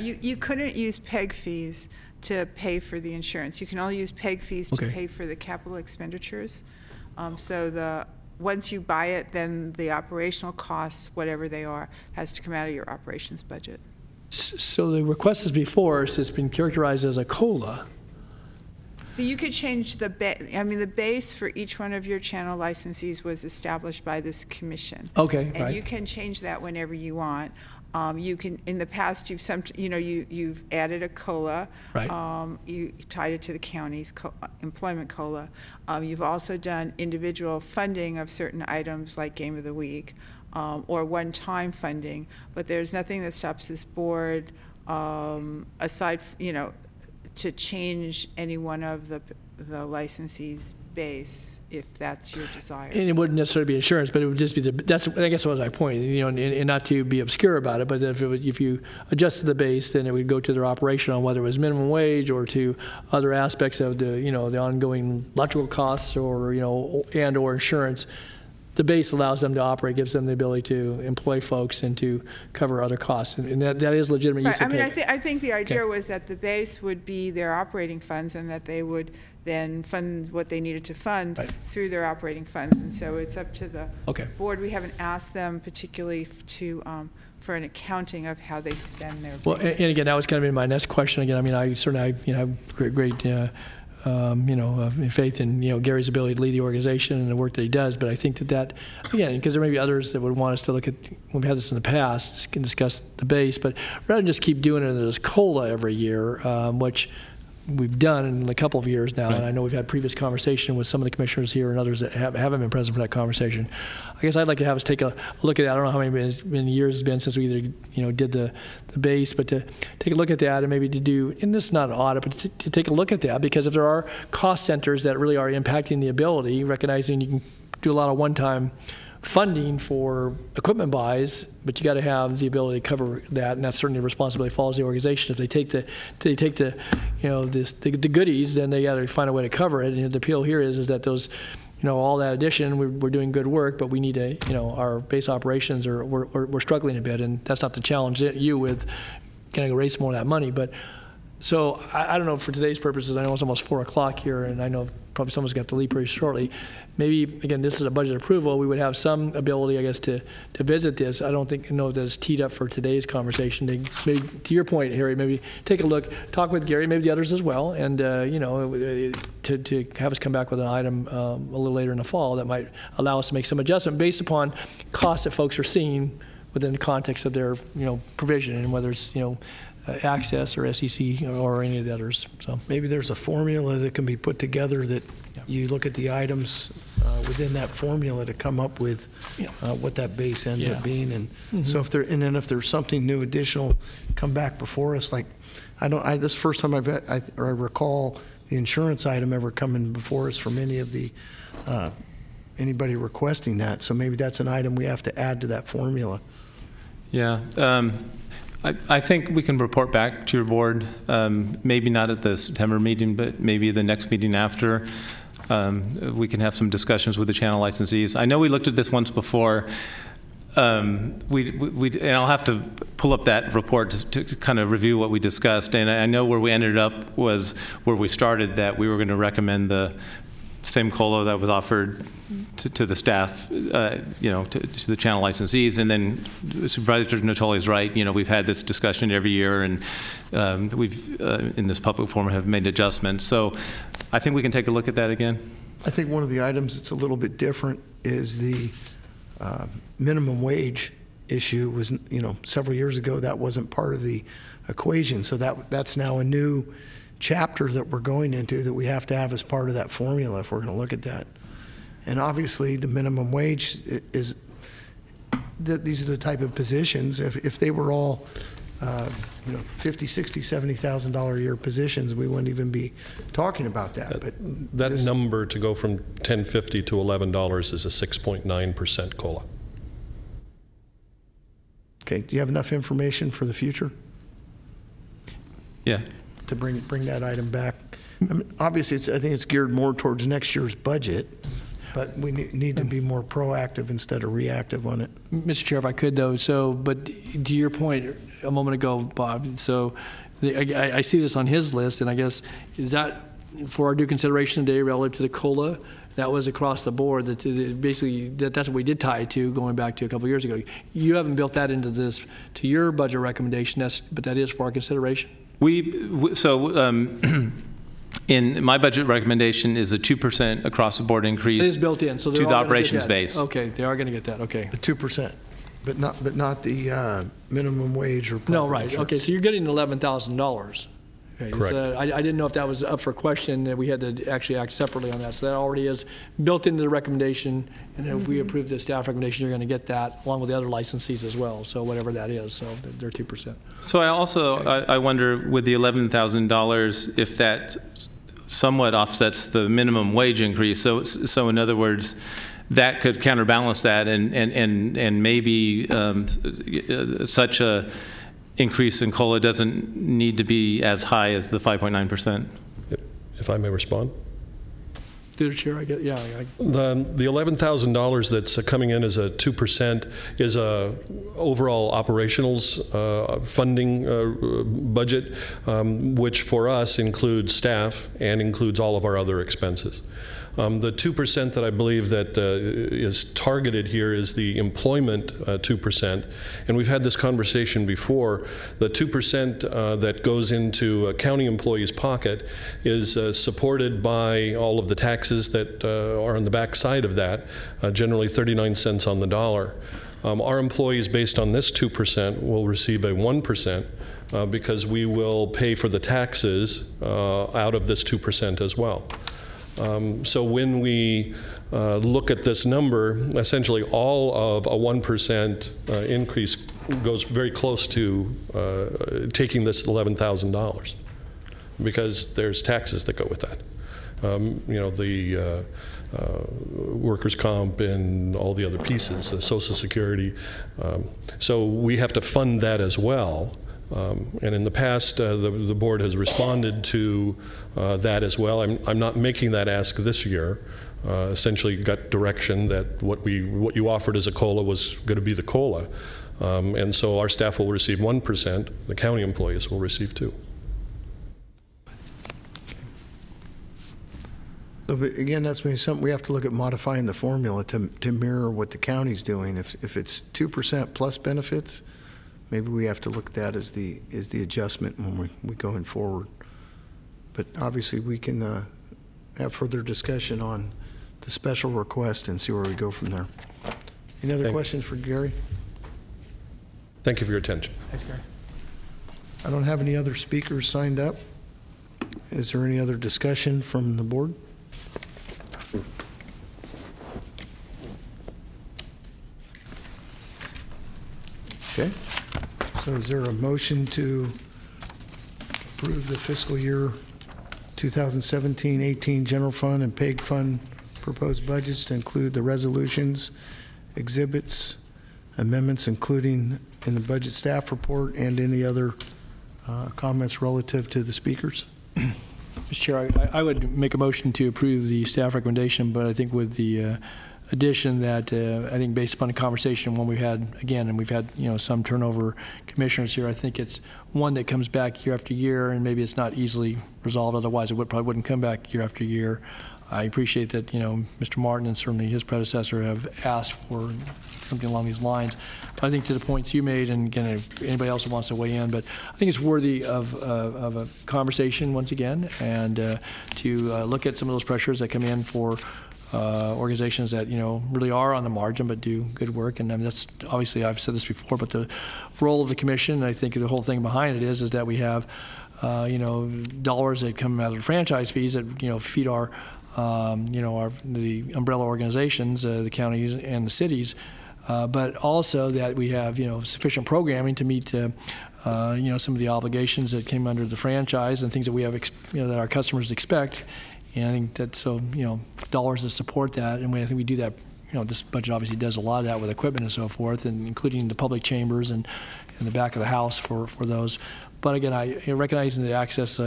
you couldn't use PEG fees to pay for the insurance. You can only use PEG fees to pay for the capital expenditures. So once you buy it, then the operational costs, whatever they are, has to come out of your operations budget. So the request is before us. It's been characterized as a COLA. So you could change the base for each one of your channel licensees was established by this commission. Okay, and right. You can change that whenever you want. You can, in the past, you've added a COLA. Right. You tied it to the county's employment COLA. You've also done individual funding of certain items like Game of the Week, or one-time funding. But there's nothing that stops this board, aside, to change any one of the licensees' base, if that's your desire. And it wouldn't necessarily be insurance, but it would just be that's I guess what was my point, and not to be obscure about it, but if you adjusted the base, then it would go to their operation on whether it was minimum wage or to other aspects of the the ongoing electrical costs or and or insurance. The base allows them to operate, gives them the ability to employ folks and to cover other costs, and that is legitimate use of PEG. I think the idea was that the base would be their operating funds, and that they would then fund what they needed to fund through their operating funds. And so it's up to the board. We haven't asked them particularly for an accounting of how they spend their base. Well, and again, that was kind of in my next question. Again, I certainly have great faith in Gary's ability to lead the organization and the work that he does. But I think that again, because there may be others that would want us to look at, when we've had this in the past, can discuss the base, but rather than just keep doing it as COLA every year, which we've done in a couple of years now, and I know we've had previous conversation with some of the commissioners here and others that haven't been present for that conversation. I guess I'd like to have us take a look at that. I don't know how many years it's been since we either did the base, but to take a look at that and maybe to do, and this is not an audit, but to take a look at that, because if there are cost centers that really are impacting the ability, recognizing you can do a lot of one-time funding for equipment buys, but you got to have the ability to cover that, and that's certainly the responsibility falls the organization. If they take the the goodies, then they got to find a way to cover it. And the appeal here is that those, all that addition, we're doing good work, but we need to, our base operations we're struggling a bit, and that's not to challenge you with getting to raise more of that money, but. So I don't know, for today's purposes, I know it's almost 4 o'clock here, and I know probably someone's going to have to leave pretty shortly. Maybe, again, this is a budget approval. We would have some ability, I guess, to visit this. I don't know that it's teed up for today's conversation. Maybe, to your point, Harry, maybe take a look, talk with Gary, maybe the others as well, and, to have us come back with an item a little later in the fall that might allow us to make some adjustment based upon costs that folks are seeing within the context of their, provision, and whether it's, Access or SEC or any of the others. So maybe there's a formula that can be put together that you look at the items within that formula to come up with what that base ends up being. And so if there's something new, additional, come back before us. Like this is the first time I recall the the insurance item ever coming before us from any of the, anybody requesting that. So maybe that's an item we have to add to that formula. Yeah. I think we can report back to your board, maybe not at the September meeting, but maybe the next meeting after. We can have some discussions with the channel licensees. I know we looked at this once before. And I'll have to pull up that report to kind of review what we discussed. And I know where we ended up was where we started, that we were going to recommend the same COLA that was offered to the staff, to the channel licensees. And then Supervisor Natoli is right. We've had this discussion every year, and we've, in this public forum, have made adjustments. So I think we can take a look at that again. I think one of the items that's a little bit different is the minimum wage issue. Was, several years ago, that wasn't part of the equation. So that's now a new chapter that we're going into that we have to have as part of that formula if we're going to look at that. And obviously the minimum wage is, these are the type of positions, if they were all $50,000, $60,000, $70,000 a year positions, we wouldn't even be talking about that. But that number to go from $10.50 to $11 is a 6.9% COLA. Okay, do you have enough information for the future? Yeah. To bring that item back. I mean, obviously, I think it's geared more towards next year's budget, but we need to be more proactive instead of reactive on it. Mr. Chair, if I could, though, but to your point a moment ago, Bob, so I see this on his list, and I guess, is that for our due consideration today relative to the COLA? That was across the board. Basically, that's what we did tie it to going back to a couple of years ago. You haven't built that into this, to your budget recommendation, but that is for our consideration? In my budget recommendation is a 2% across the board increase. It is built in, so to the operations base. Okay, they are going to get that. Okay. The 2%, but not the minimum wage or. No, right. Insurance. Okay, so you're getting $11,000. Okay, correct. So I didn't know if that was up for question, that we had to actually act separately on that. So that already is built into the recommendation, and if we approve the staff recommendation, you're going to get that along with the other licensees as well. So whatever that is, so they're 2%. So I wonder, with the $11,000, if that somewhat offsets the minimum wage increase. So in other words, that could counterbalance that, and maybe such a increase in COLA doesn't need to be as high as the 5.9%. If I may respond? Through the chair, I get, yeah. The $11,000 that's coming in as a 2% is a overall operationals funding budget, which for us includes staff and includes all of our other expenses. The 2% that I believe that is targeted here is the employment 2%, and we've had this conversation before. The 2% that goes into a county employee's pocket is supported by all of the taxes that are on the back side of that, generally 39 cents on the dollar. Our employees, based on this 2%, will receive a 1%. Because we will pay for the taxes out of this 2% as well. So when we look at this number, essentially all of a 1% increase goes very close to taking this $11,000, because there's taxes that go with that. The workers' comp and all the other pieces, Social Security. So we have to fund that as well. And in the past, the board has responded to that as well. I'm not making that ask this year. Essentially got direction that what you offered as a COLA was going to be the COLA. And so our staff will receive 1%, the county employees will receive 2%. So, but again, that's maybe something we have to look at, modifying the formula to mirror what the county's doing. If it's 2% plus benefits, maybe we have to look at that as the adjustment when we going forward. But obviously we can have further discussion on the special request and see where we go from there. Any other questions for Gary? Thank you for your attention. Thanks, Gary. I don't have any other speakers signed up. Is there any other discussion from the board? Okay. So is there a motion to approve the fiscal year 2017-18 General Fund and PEG Fund proposed budgets to include the resolutions, exhibits, amendments, including in the budget staff report, and any other comments relative to the speakers. Mr. Chair, I would make a motion to approve the staff recommendation, but I think with the addition that I think based upon the conversation one we had, again, and we've had some turnover commissioners here, I think it's one that comes back year after year, and maybe it's not easily resolved. Otherwise, it probably wouldn't come back year after year. I appreciate that Mr. Martin and certainly his predecessor have asked for something along these lines. But I think to the points you made, and again, if anybody else wants to weigh in, but I think it's worthy of a conversation once again, and to look at some of those pressures that come in for organizations that really are on the margin but do good work. And I mean, that's obviously, I've said this before, but the role of the commission, I think the whole thing behind it is that we have dollars that come out of the franchise fees that feed our the umbrella organizations, the counties and the cities, but also that we have sufficient programming to meet some of the obligations that came under the franchise and things that we have that our customers expect. And I think that dollars to support that, and I think we do that. This budget obviously does a lot of that with equipment and so forth, and including the public chambers and in the back of the house for those. But again, I recognizing that Access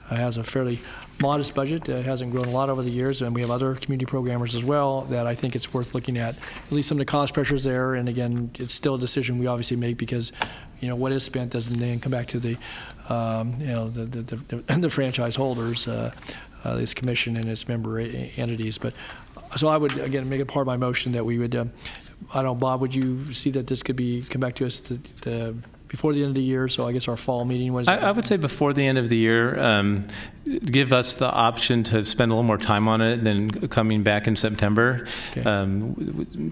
has a fairly modest budget. It hasn't grown a lot over the years, and we have other community programmers as well that I think it's worth looking at least some of the cost pressures there. And again, it's still a decision we obviously make because what is spent doesn't then come back to the the franchise holders, this commission and its member entities. But so I would again make it part of my motion that we would. I don't know, Bob, would you see that this could come back to us before the end of the year? So I guess our fall meeting was. I would say before the end of the year, give us the option to spend a little more time on it than coming back in September. Okay.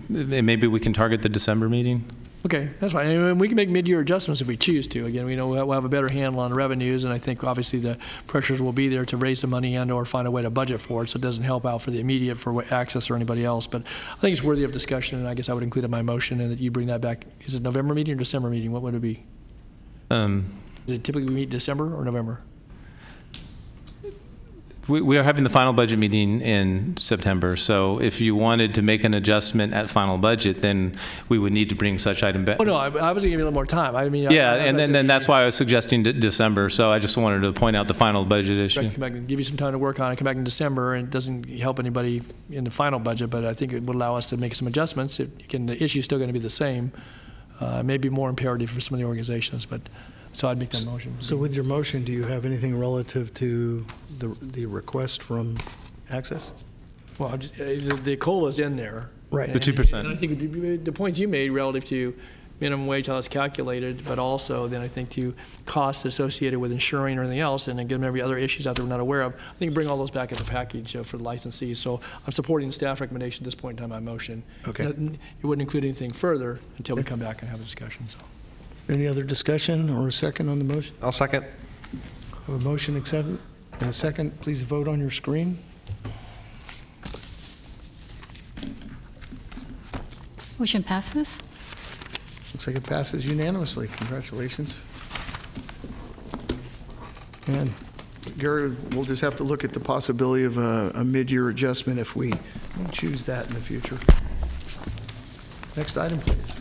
Maybe we can target the December meeting. Okay, that's fine. And we can make mid-year adjustments if we choose to. Again, we know we'll have a better handle on revenues, and I think obviously the pressures will be there to raise the money and/or find a way to budget for it, so it doesn't help out for the immediate for Access or anybody else. But I think it's worthy of discussion, and I guess I would include in my motion and that you bring that back. Is it November meeting or December meeting? What would it be? Does it typically meet December or November? We are having the final budget meeting in September, so if you wanted to make an adjustment at final budget, then we would need to bring such item back. Oh no, I was going to give you a little more time. I mean, yeah, and then that's why I was suggesting December. So I just wanted to point out the final budget issue. Come back and give you some time to work on it. Come back in December, and it doesn't help anybody in the final budget, but I think it would allow us to make some adjustments. Again, the issue is still going to be the same. Maybe more imperative for some of the organizations, but. So I'd make that motion. So with your motion, do you have anything relative to the request from Access? Well, the COLA's in there. Right. The 2%. And I think the points you made relative to minimum wage, how it's calculated, but also then I think to costs associated with insuring or anything else, and again, maybe other issues out there we're not aware of, I think bring all those back as a package for the licensees. So I'm supporting the staff recommendation at this point in time, my motion. Okay. It wouldn't include anything further until we come back and have a discussion. So. Any other discussion or a second on the motion? I'll second. I have a motion accepted and a second. Please vote on your screen. Motion passes. Looks like it passes unanimously. Congratulations. And Gary, we'll just have to look at the possibility of a mid-year adjustment if we choose that in the future. Next item, please.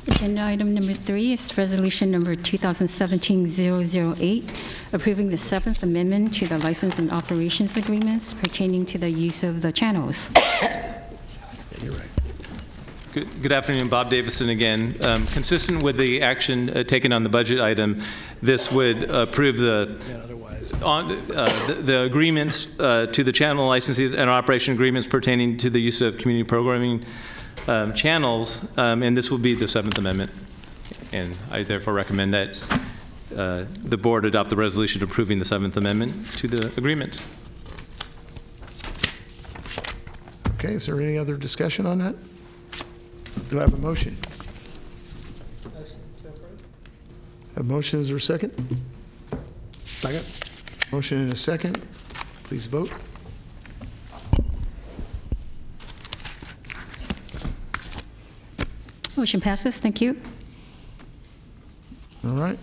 Agenda item number 3 is resolution number 2017-008, approving the 7th Amendment to the License and Operations Agreements pertaining to the use of the channels. Yeah, you're right. Good afternoon, Bob Davison again. Consistent with the action taken on the budget item, this would approve the agreements to the channel licenses and operation agreements pertaining to the use of community programming channels, and this will be the 7th Amendment. And I therefore recommend that the board adopt the resolution approving the 7th Amendment to the agreements. Okay, is there any other discussion on that? Do I have a motion? A motion, is there a second? Second. Motion and a second. Please vote. Motion passes. Thank you. All right.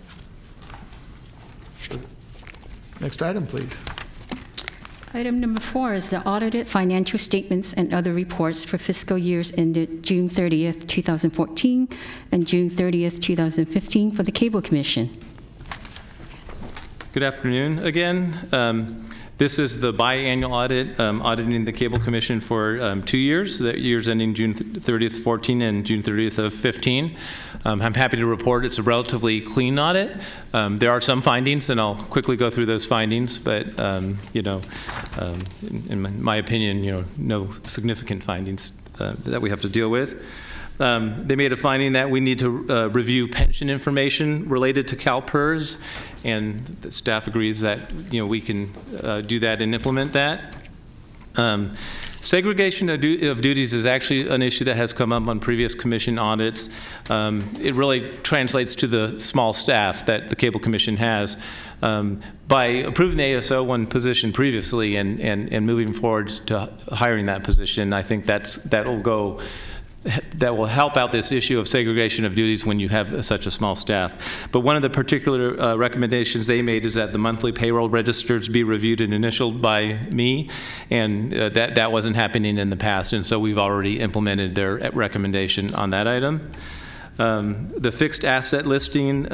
Next item, please. Item number 4 is the audited financial statements and other reports for fiscal years ended June 30th, 2014 and June 30th, 2015 for the Cable Commission. Good afternoon again. This is the biannual audit, auditing the Cable Commission for 2 years, the years ending June 30th, 14 and June 30th of 15. I'm happy to report it's a relatively clean audit. There are some findings, and I'll quickly go through those findings, but in my opinion, no significant findings that we have to deal with. They made a finding that we need to review pension information related to CalPERS, and the staff agrees that we can do that and implement that. Segregation of duties is actually an issue that has come up on previous commission audits. It really translates to the small staff that the Cable Commission has. By approving the ASO1 position previously and moving forward to hiring that position, I think that will help out this issue of segregation of duties when you have such a small staff. But one of the particular recommendations they made is that the monthly payroll registers be reviewed and initialed by me, and that wasn't happening in the past, and so we've already implemented their recommendation on that item. The fixed asset listing,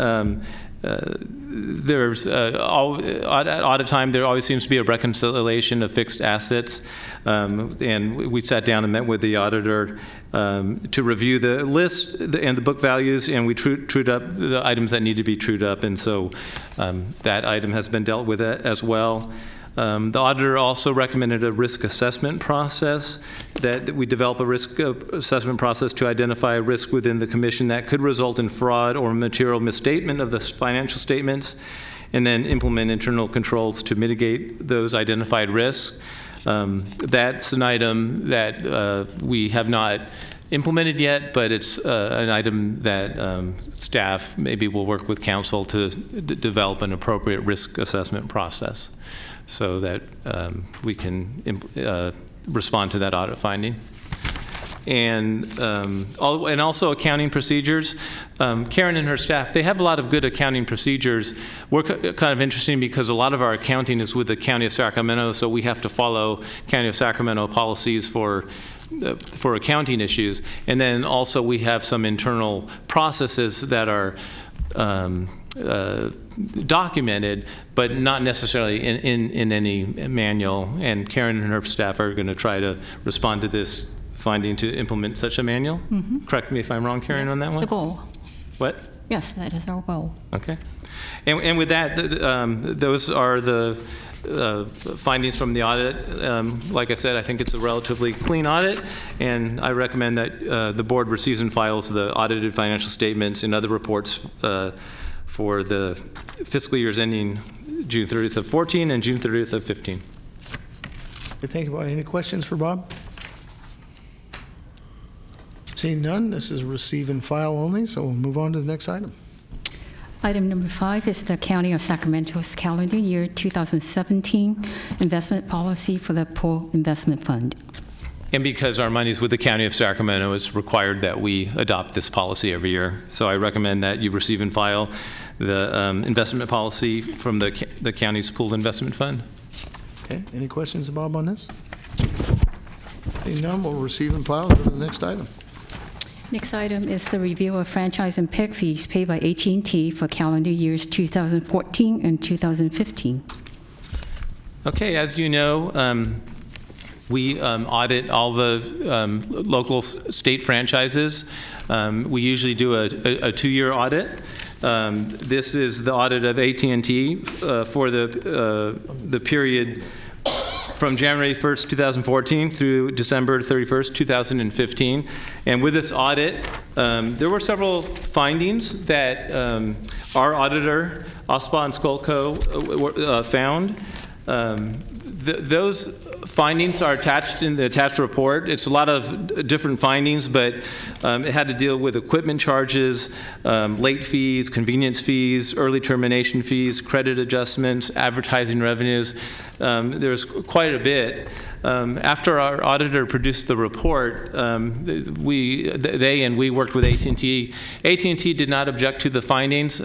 there's at audit time there always seems to be a reconciliation of fixed assets, and we sat down and met with the auditor to review the list and the book values, and we trued up the items that need to be trued up, and so that item has been dealt with as well. The auditor also recommended a risk assessment process, that we develop a risk assessment process to identify a risk within the commission that could result in fraud or material misstatement of the financial statements, and then implement internal controls to mitigate those identified risks. That's an item that we have not implemented yet, but it's an item that staff maybe will work with council to develop an appropriate risk assessment process, so that we can respond to that audit finding. And also accounting procedures. Karen and her staff, they have a lot of good accounting procedures. We're kind of interesting because a lot of our accounting is with the County of Sacramento, so we have to follow County of Sacramento policies for accounting issues. And then also we have some internal processes that are documented, but not necessarily in any manual. And Karen and her staff are going to try to respond to this finding to implement such a manual. Mm-hmm. Correct me if I'm wrong, Karen, on that one? The goal. What? Yes, that is our goal. Okay. And with that, those are the findings from the audit. Like I said, I think it's a relatively clean audit, and I recommend that the board receives and files the audited financial statements and other reports for the fiscal years ending June 30th of 14 and June 30th of 15. Okay, thank you, Bob. Any questions for Bob? Seeing none, this is receive and file only, so we'll move on to the next item. Item number 5 is the County of Sacramento's calendar year 2017 investment policy for the pool investment fund. And because our money's with the County of Sacramento, it's required that we adopt this policy every year. So I recommend that you receive and file the investment policy from the county's pooled investment fund. Okay, any questions, Bob, on this? Seeing none, we'll receive and file and go to the next item. Next item is the review of franchise and PEG fees paid by AT&T for calendar years 2014 and 2015. Okay, as you know, we audit all the local state franchises. We usually do a 2-year audit. This is the audit of AT&T for the period from January 1st, 2014 through December 31st, 2015. And with this audit, there were several findings that our auditor, OSPA and Skolco, found. Those findings are attached in the attached report. It's a lot of different findings, but it had to deal with equipment charges, late fees, convenience fees, early termination fees, credit adjustments, advertising revenues. There's quite a bit. After our auditor produced the report, they and we worked with AT&T. AT&T did not object to the findings.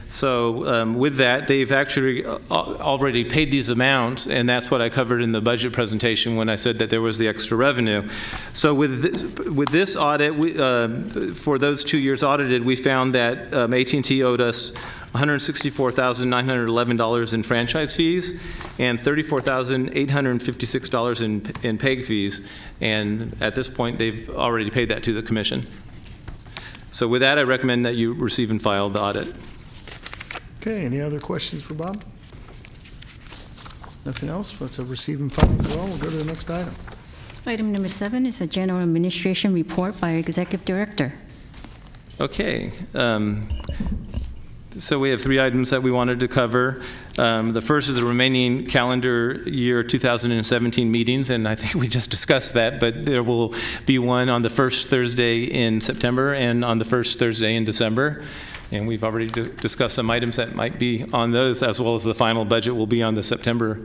So with that, they've actually already paid these amounts, and that's what I covered in the budget presentation when I said that there was the extra revenue. So with this audit, for those 2 years audited, we found that AT&T owed us $164,911 in franchise fees and $34,856 in PEG fees. And at this point, they've already paid that to the commission. So with that, I recommend that you receive and file the audit. Okay, any other questions for Bob? Nothing else? Let's receive and file as well. We'll go to the next item. Item number 7 is a general administration report by our executive director. Okay. So we have 3 items that we wanted to cover. The first is the remaining calendar year 2017 meetings, and I think we just discussed that, but there will be one on the first Thursday in September and on the first Thursday in December. And we've already discussed some items that might be on those, as well as the final budget will be on the September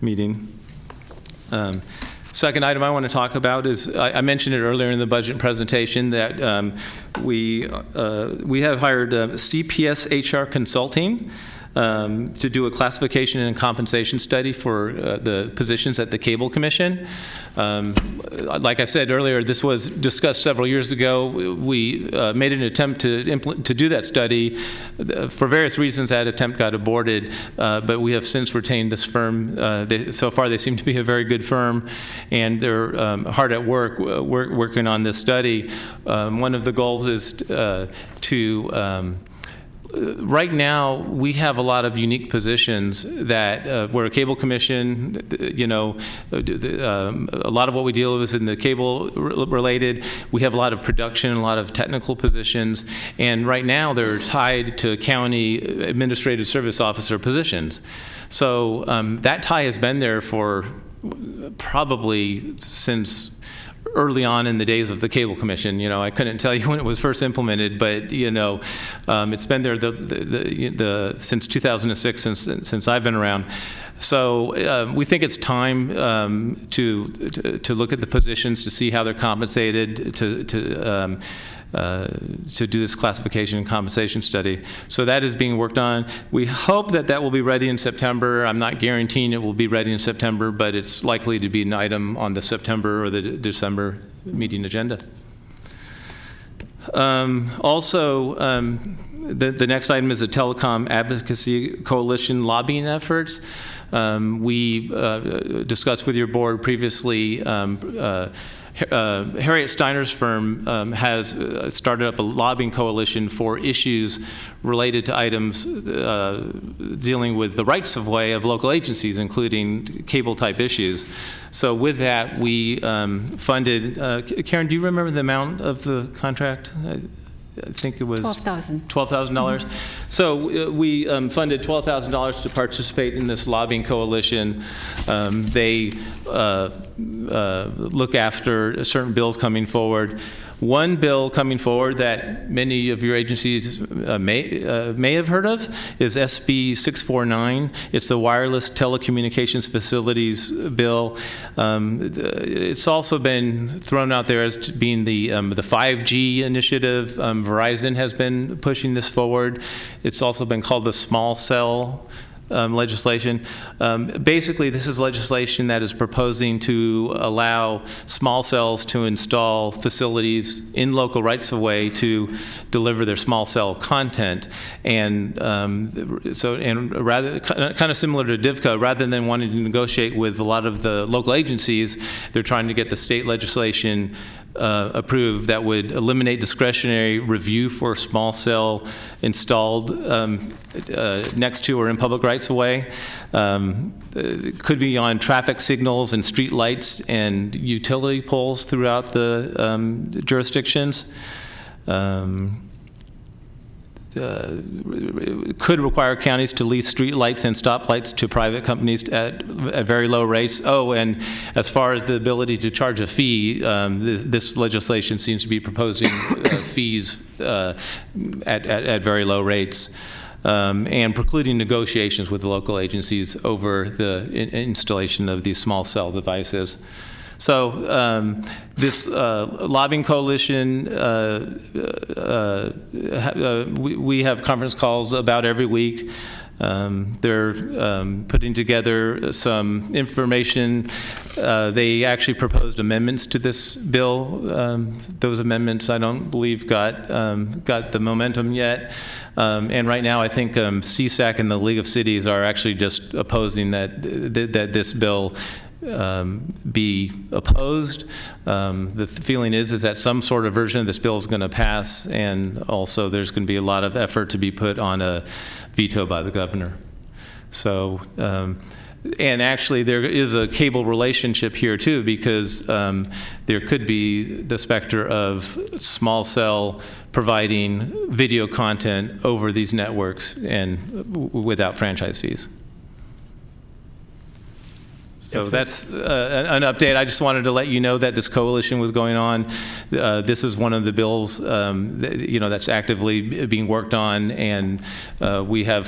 meeting. Second item I want to talk about is, I mentioned it earlier in the budget presentation, that we have hired CPS HR Consulting to do a classification and compensation study for the positions at the Cable Commission. Like I said earlier, this was discussed several years ago. We made an attempt to do that study. For various reasons, that attempt got aborted, but we have since retained this firm. So far, they seem to be a very good firm, and they're hard at work working on this study. One of the goals is to right now, we have a lot of unique positions that we're a cable commission. You know, a lot of what we deal with is in the cable related. We have a lot of production, a lot of technical positions, and right now they're tied to county administrative service officer positions. So that tie has been there for probably since early on in the days of the Cable Commission. You know, I couldn't tell you when it was first implemented, but you know, it's been there since 2006, since I've been around. So we think it's time to look at the positions, to see how they're compensated, to do this classification and compensation study. So that is being worked on. We hope that that will be ready in September. I'm not guaranteeing it will be ready in September, but it's likely to be an item on the September or the December meeting agenda. Also, the next item is a Telecom Advocacy Coalition lobbying efforts. We discussed with your board previously, Harriet Steiner's firm has started up a lobbying coalition for issues related to items dealing with the rights of way of local agencies, including cable-type issues. So with that, we funded, Karen, do you remember the amount of the contract? I think it was $12,000. So we funded $12,000 to participate in this lobbying coalition. They look after certain bills coming forward. One bill coming forward that many of your agencies may have heard of is SB 649. It's the Wireless Telecommunications Facilities Bill. It's also been thrown out there as being the 5G initiative. Verizon has been pushing this forward. It's also been called the small cell legislation. Basically, this is legislation that is proposing to allow small cells to install facilities in local rights-of-way to deliver their small cell content. And rather, kind of similar to DIVCA, rather than wanting to negotiate with a lot of the local agencies, they're trying to get the state legislation approved that would eliminate discretionary review for small cell installed next to or in public rights of way. It could be on traffic signals and street lights and utility poles throughout the jurisdictions. Could require counties to lease street lights and stoplights to private companies at very low rates. Oh, and as far as the ability to charge a fee, this legislation seems to be proposing fees at very low rates, and precluding negotiations with the local agencies over the installation of these small cell devices. So this lobbying coalition, we have conference calls about every week. They're putting together some information. They actually proposed amendments to this bill. Those amendments, I don't believe, got the momentum yet. And right now, I think CSAC and the League of Cities are actually just opposing that this bill be opposed. The feeling is that some sort of version of this bill is going to pass, and also there's going to be a lot of effort to be put on a veto by the governor. So, and actually there is a cable relationship here too, because there could be the specter of small cell providing video content over these networks and without franchise fees. So that's an update. I just wanted to let you know that this coalition was going on. This is one of the bills that's actively being worked on, and we have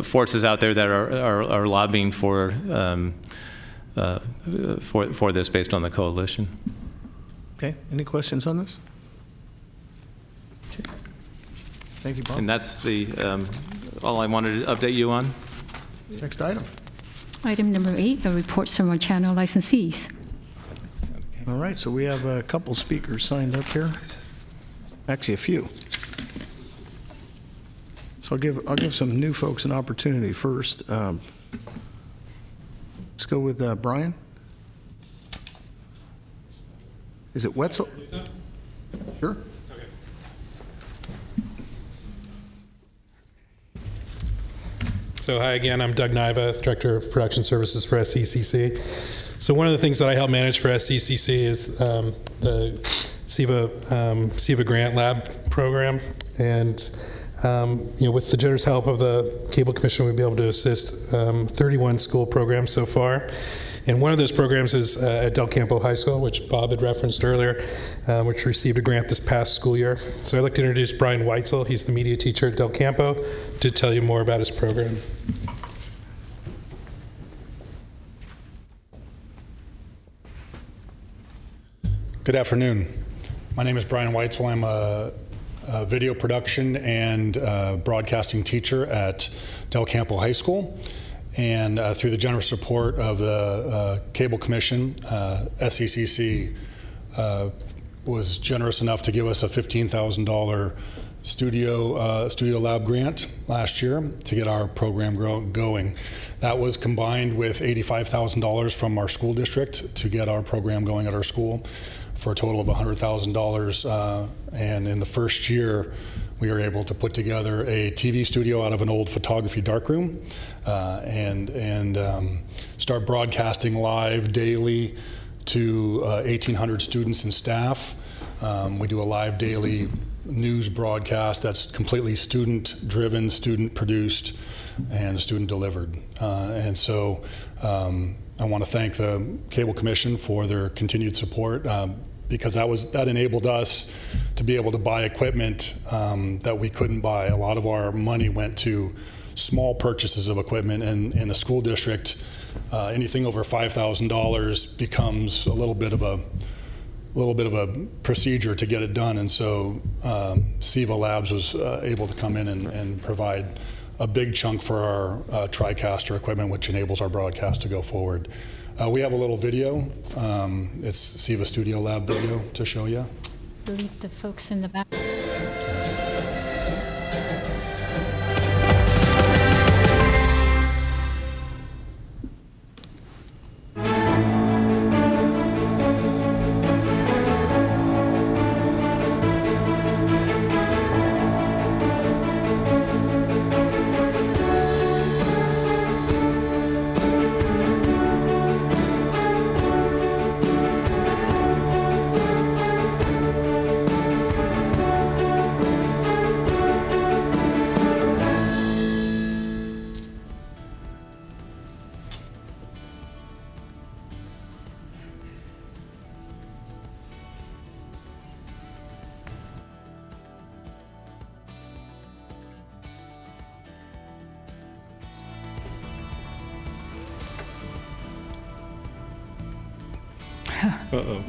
forces out there that are lobbying for this based on the coalition. Okay. Any questions on this? Okay. Thank you, Bob. And that's the all I wanted to update you on. Next item. Item number 8 are reports from our channel licensees. All right, so we have a couple speakers signed up here. Actually, a few. So I'll give some new folks an opportunity first. Let's go with Brian. Is it Wetzel? Sure. So hi again, I'm Doug Niva, Director of Production Services for SECC. So one of the things that I help manage for SECC is the SEVA Grant Lab program. And with the generous help of the Cable Commission, we'll be able to assist 31 school programs so far. And one of those programs is at Del Campo High School, which Bob had referenced earlier, which received a grant this past school year. So I'd like to introduce Brian Weitzel. He's the media teacher at Del Campo, to tell you more about his program. Good afternoon. My name is Brian Weitzel. I'm a video production and broadcasting teacher at Del Campo High School. And through the generous support of the Cable Commission, SECC was generous enough to give us a $15,000 studio lab grant last year to get our program going. That was combined with $85,000 from our school district to get our program going at our school, for a total of $100,000. And in the first year, we were able to put together a TV studio out of an old photography darkroom and start broadcasting live daily to 1,800 students and staff. We do a live daily news broadcast that's completely student-driven, student-produced, and student-delivered. And so I want to thank the Cable Commission for their continued support, because that enabled us to be able to buy equipment that we couldn't buy. A lot of our money went to small purchases of equipment, and in a school district, anything over $5,000 becomes a little bit of a procedure to get it done. And so SEVA Labs was able to come in and provide a big chunk for our TriCaster equipment, which enables our broadcast to go forward. We have a little video. It's SEVA Studio Lab video to show you. I believe the folks in the back. Uh-oh.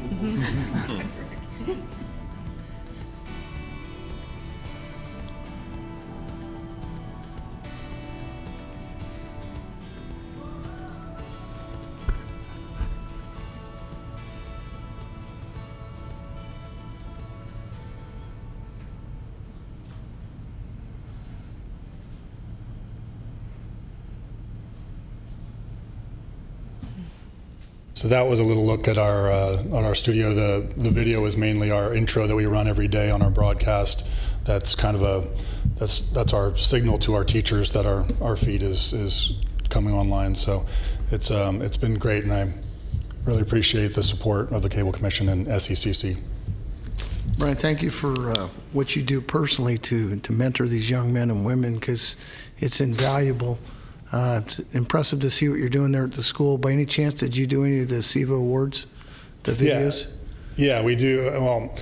So that was a little look at our studio. The video is mainly our intro that we run every day on our broadcast. That's kind of that's our signal to our teachers that our feed is coming online. So it's been great, and I really appreciate the support of the Cable Commission and SECC. Brian, thank you for what you do personally to mentor these young men and women, because it's invaluable. It's impressive to see what you're doing there at the school. By any chance, did you do any of the SEVA awards, the videos? Yeah, we do. Well,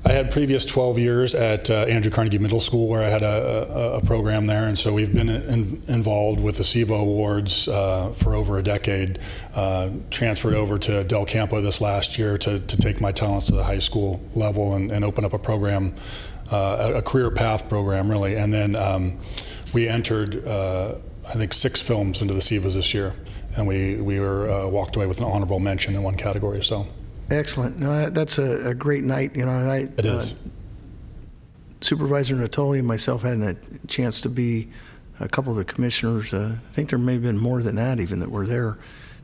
I had previous 12 years at Andrew Carnegie Middle School, where I had a program there, and so we've been involved with the SEVA Awards for over a decade. Transferred over to Del Campo this last year to take my talents to the high school level and open up a program, a career path program, really. And then we entered, I think, 6 films into the SEVAs this year, and we were walked away with an honorable mention in one category. So. Excellent. No, that's a great night. You know, it is. Supervisor Natoli and myself had a chance to be a couple of the commissioners. I think there may have been more than that even that were there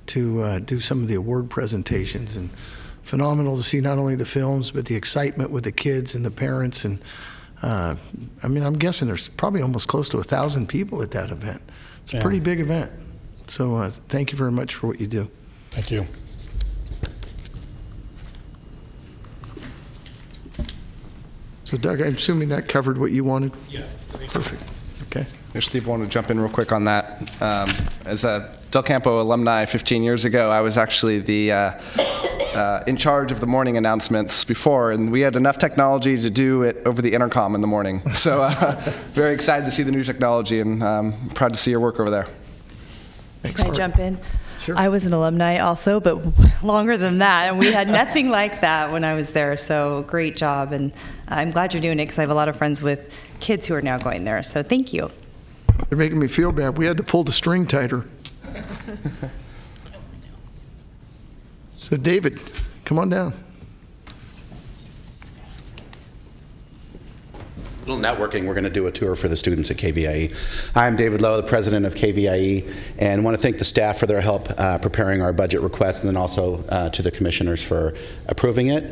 to do some of the award presentations. And phenomenal to see not only the films but the excitement with the kids and the parents. And I mean, I'm guessing there's probably almost close to 1,000 people at that event. It's a pretty big event. So thank you very much for what you do. Thank you. So Doug, I'm assuming that covered what you wanted? Yeah. Perfect. Okay. Here, Steve, I want to jump in real quick on that. As a Del Campo alumni 15 years ago, I was actually the in charge of the morning announcements before, and we had enough technology to do it over the intercom in the morning. So very excited to see the new technology, and proud to see your work over there. Thanks. Can I jump in? Sure. I was an alumni also, but longer than that, and we had nothing like that when I was there, so great job, and I'm glad you're doing it because I have a lot of friends with kids who are now going there, so thank you. They're making me feel bad. We had to pull the string tighter. So David, come on down. Little networking, we're going to do a tour for the students at KVIE. I'm David Lowe, the president of KVIE, and want to thank the staff for their help preparing our budget request, and then also to the commissioners for approving it.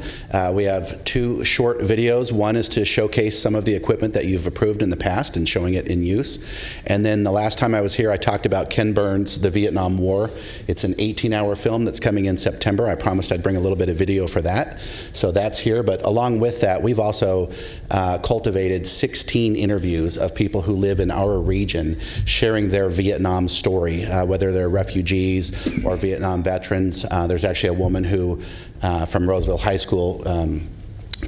We have 2 short videos. One is to showcase some of the equipment that you've approved in the past and showing it in use. And then the last time I was here, I talked about Ken Burns' The Vietnam War. It's an 18-hour film that's coming in September. I promised I'd bring a little bit of video for that. So that's here. But along with that, we've also cultivated 16 interviews of people who live in our region sharing their Vietnam story, whether they're refugees or Vietnam veterans. There's actually a woman who, from Roseville High School,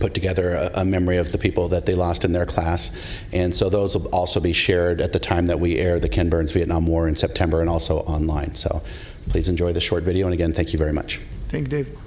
put together a memory of the people that they lost in their class. And so those will also be shared at the time that we air the Ken Burns Vietnam War in September, and also online. So please enjoy the short video, and again, thank you very much. Thank you, Dave.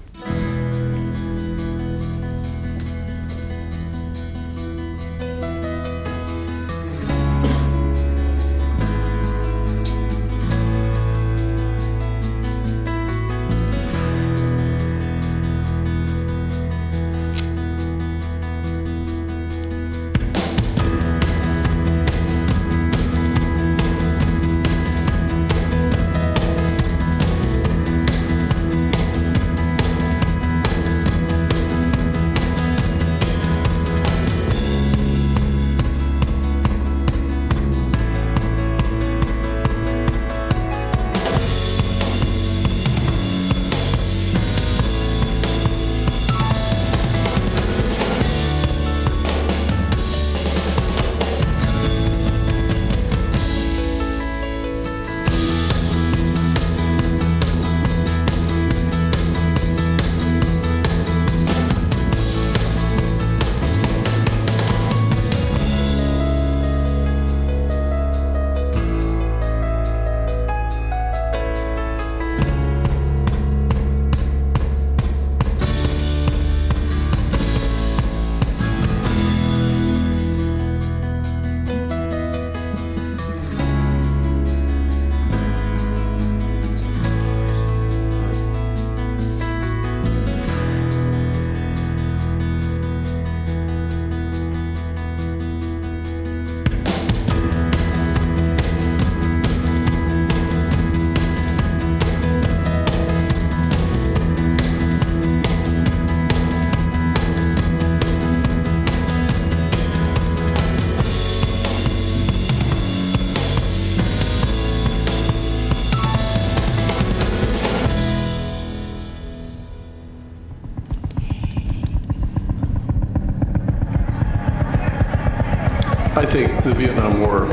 I think the Vietnam War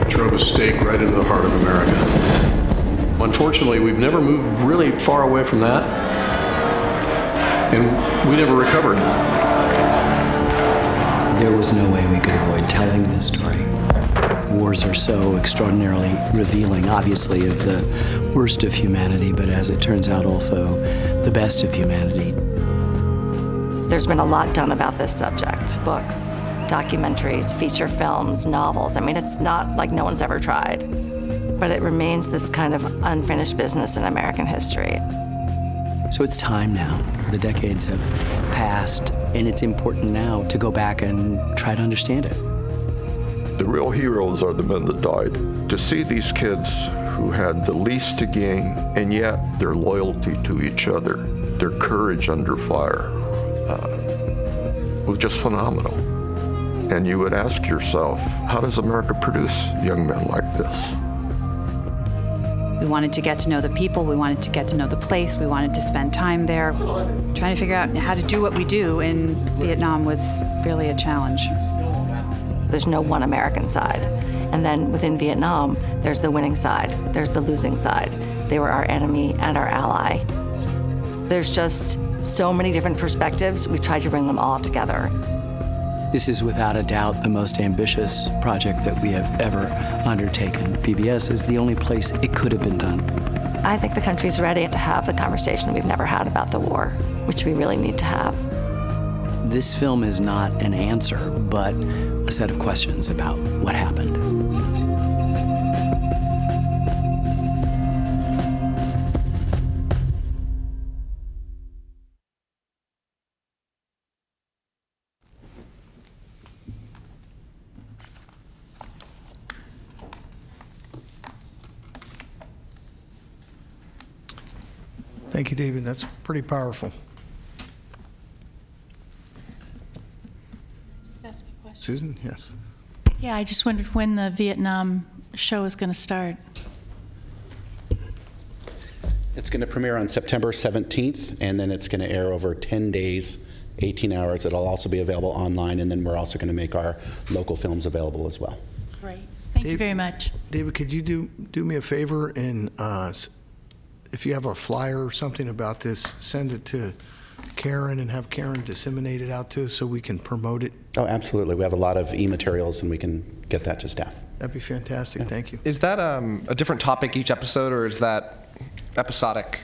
drove a stake right into the heart of America. Unfortunately, we've never moved really far away from that, and we never recovered. There was no way we could avoid telling this story. Wars are so extraordinarily revealing, obviously, of the worst of humanity, but as it turns out, also the best of humanity. There's been a lot done about this subject. Books, documentaries, feature films, novels. I mean, it's not like no one's ever tried. But it remains this kind of unfinished business in American history. So it's time now. The decades have passed, and it's important now to go back and try to understand it. The real heroes are the men that died. To see these kids who had the least to gain, and yet their loyalty to each other, their courage under fire, was just phenomenal. And you would ask yourself, how does America produce young men like this? We wanted to get to know the people, we wanted to get to know the place, we wanted to spend time there. Trying to figure out how to do what we do in Vietnam was really a challenge. There's no one American side. And then within Vietnam, there's the winning side, there's the losing side. They were our enemy and our ally. There's just so many different perspectives. We tried to bring them all together. This is without a doubt the most ambitious project that we have ever undertaken. PBS is the only place it could have been done. I think the country's ready to have the conversation we've never had about the war, which we really need to have. This film is not an answer, but a set of questions about what happened. Thank you, David. That's pretty powerful. Just ask a question. Susan, yes. Yeah, I just wondered when the Vietnam show is going to start. It's going to premiere on September 17th, and then it's going to air over 10 days, 18 hours. It'll also be available online, and then we're also going to make our local films available as well. Great. Thank you very much. David, could you do me a favor and if you have a flyer or something about this, send it to Karen and have Karen disseminate it out to us so we can promote it? Oh, absolutely. We have a lot of e-materials, and we can get that to staff. That'd be fantastic. Thank you. Is that a different topic each episode, or is that episodic?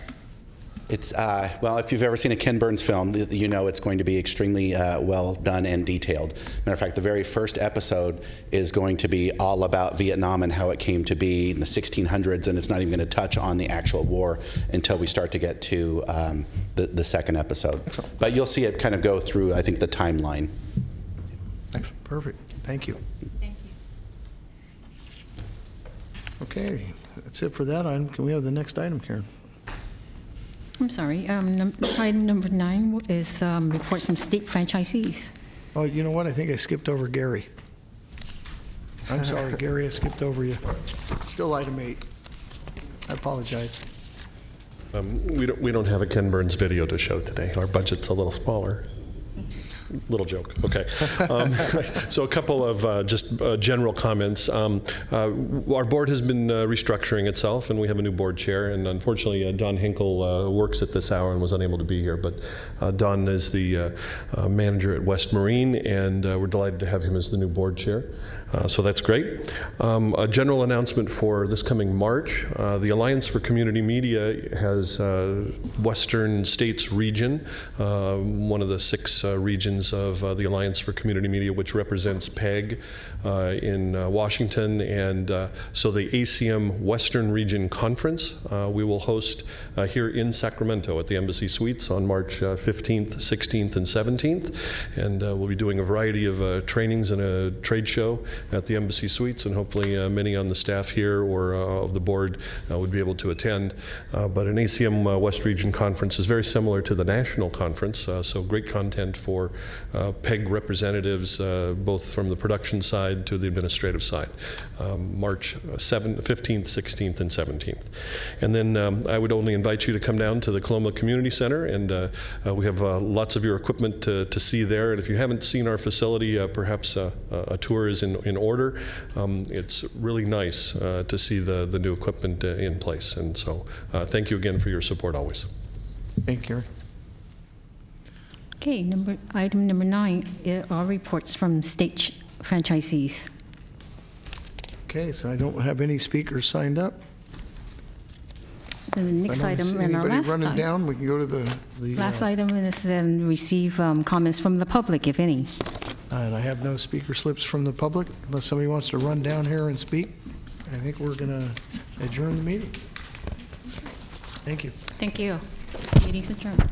It's, well, if you've ever seen a Ken Burns film, you know it's going to be extremely well done and detailed. Matter of fact, the very first episode is going to be all about Vietnam and how it came to be in the 1600s, and it's not even going to touch on the actual war until we start to get to the second episode. Excellent. But you'll see it kind of go through, I think, the timeline. Thanks. Perfect. Thank you. Thank you. Okay, that's it for that item. Can we have the next item, Karen? I'm sorry. Item number 9 is reports from state franchisees. Oh, you know what? I think I skipped over Gary. I'm sorry, Gary, I skipped over you. Still item 8. I apologize. We don't have a Ken Burns video to show today. Our budget's a little smaller. Little joke. Okay. So a couple of just general comments. Our board has been restructuring itself, and we have a new board chair. And unfortunately, Don Hinkle works at this hour and was unable to be here. But Don is the manager at West Marine, and we're delighted to have him as the new board chair. So that's great. A general announcement for this coming March. The Alliance for Community Media has Western States region, one of the 6 regions of the Alliance for Community Media, which represents PEG in Washington. And so the ACM Western Region Conference we will host here in Sacramento at the Embassy Suites on March 15th, 16th, and 17th. And we'll be doing a variety of trainings and a trade show at the Embassy Suites, and hopefully many on the staff here or of the board would be able to attend. But an ACM West Region Conference is very similar to the national conference, so great content for PEG representatives, both from the production side to the administrative side, March 15th, 16th, and 17th. And then I would only invite you to come down to the Coloma Community Center, and we have lots of your equipment to see there. And if you haven't seen our facility, perhaps a tour is in order. It's really nice to see the new equipment in place. And so thank you again for your support always. Thank you. Okay, item number 9 are reports from state franchisees. Okay, so I don't have any speakers signed up. The next item and our last running item. down, we can go to the Last item is then receive comments from the public, if any. and I have no speaker slips from the public, unless somebody wants to run down here and speak. I think we're going to adjourn the meeting. Thank you. Thank you. Meeting's adjourned.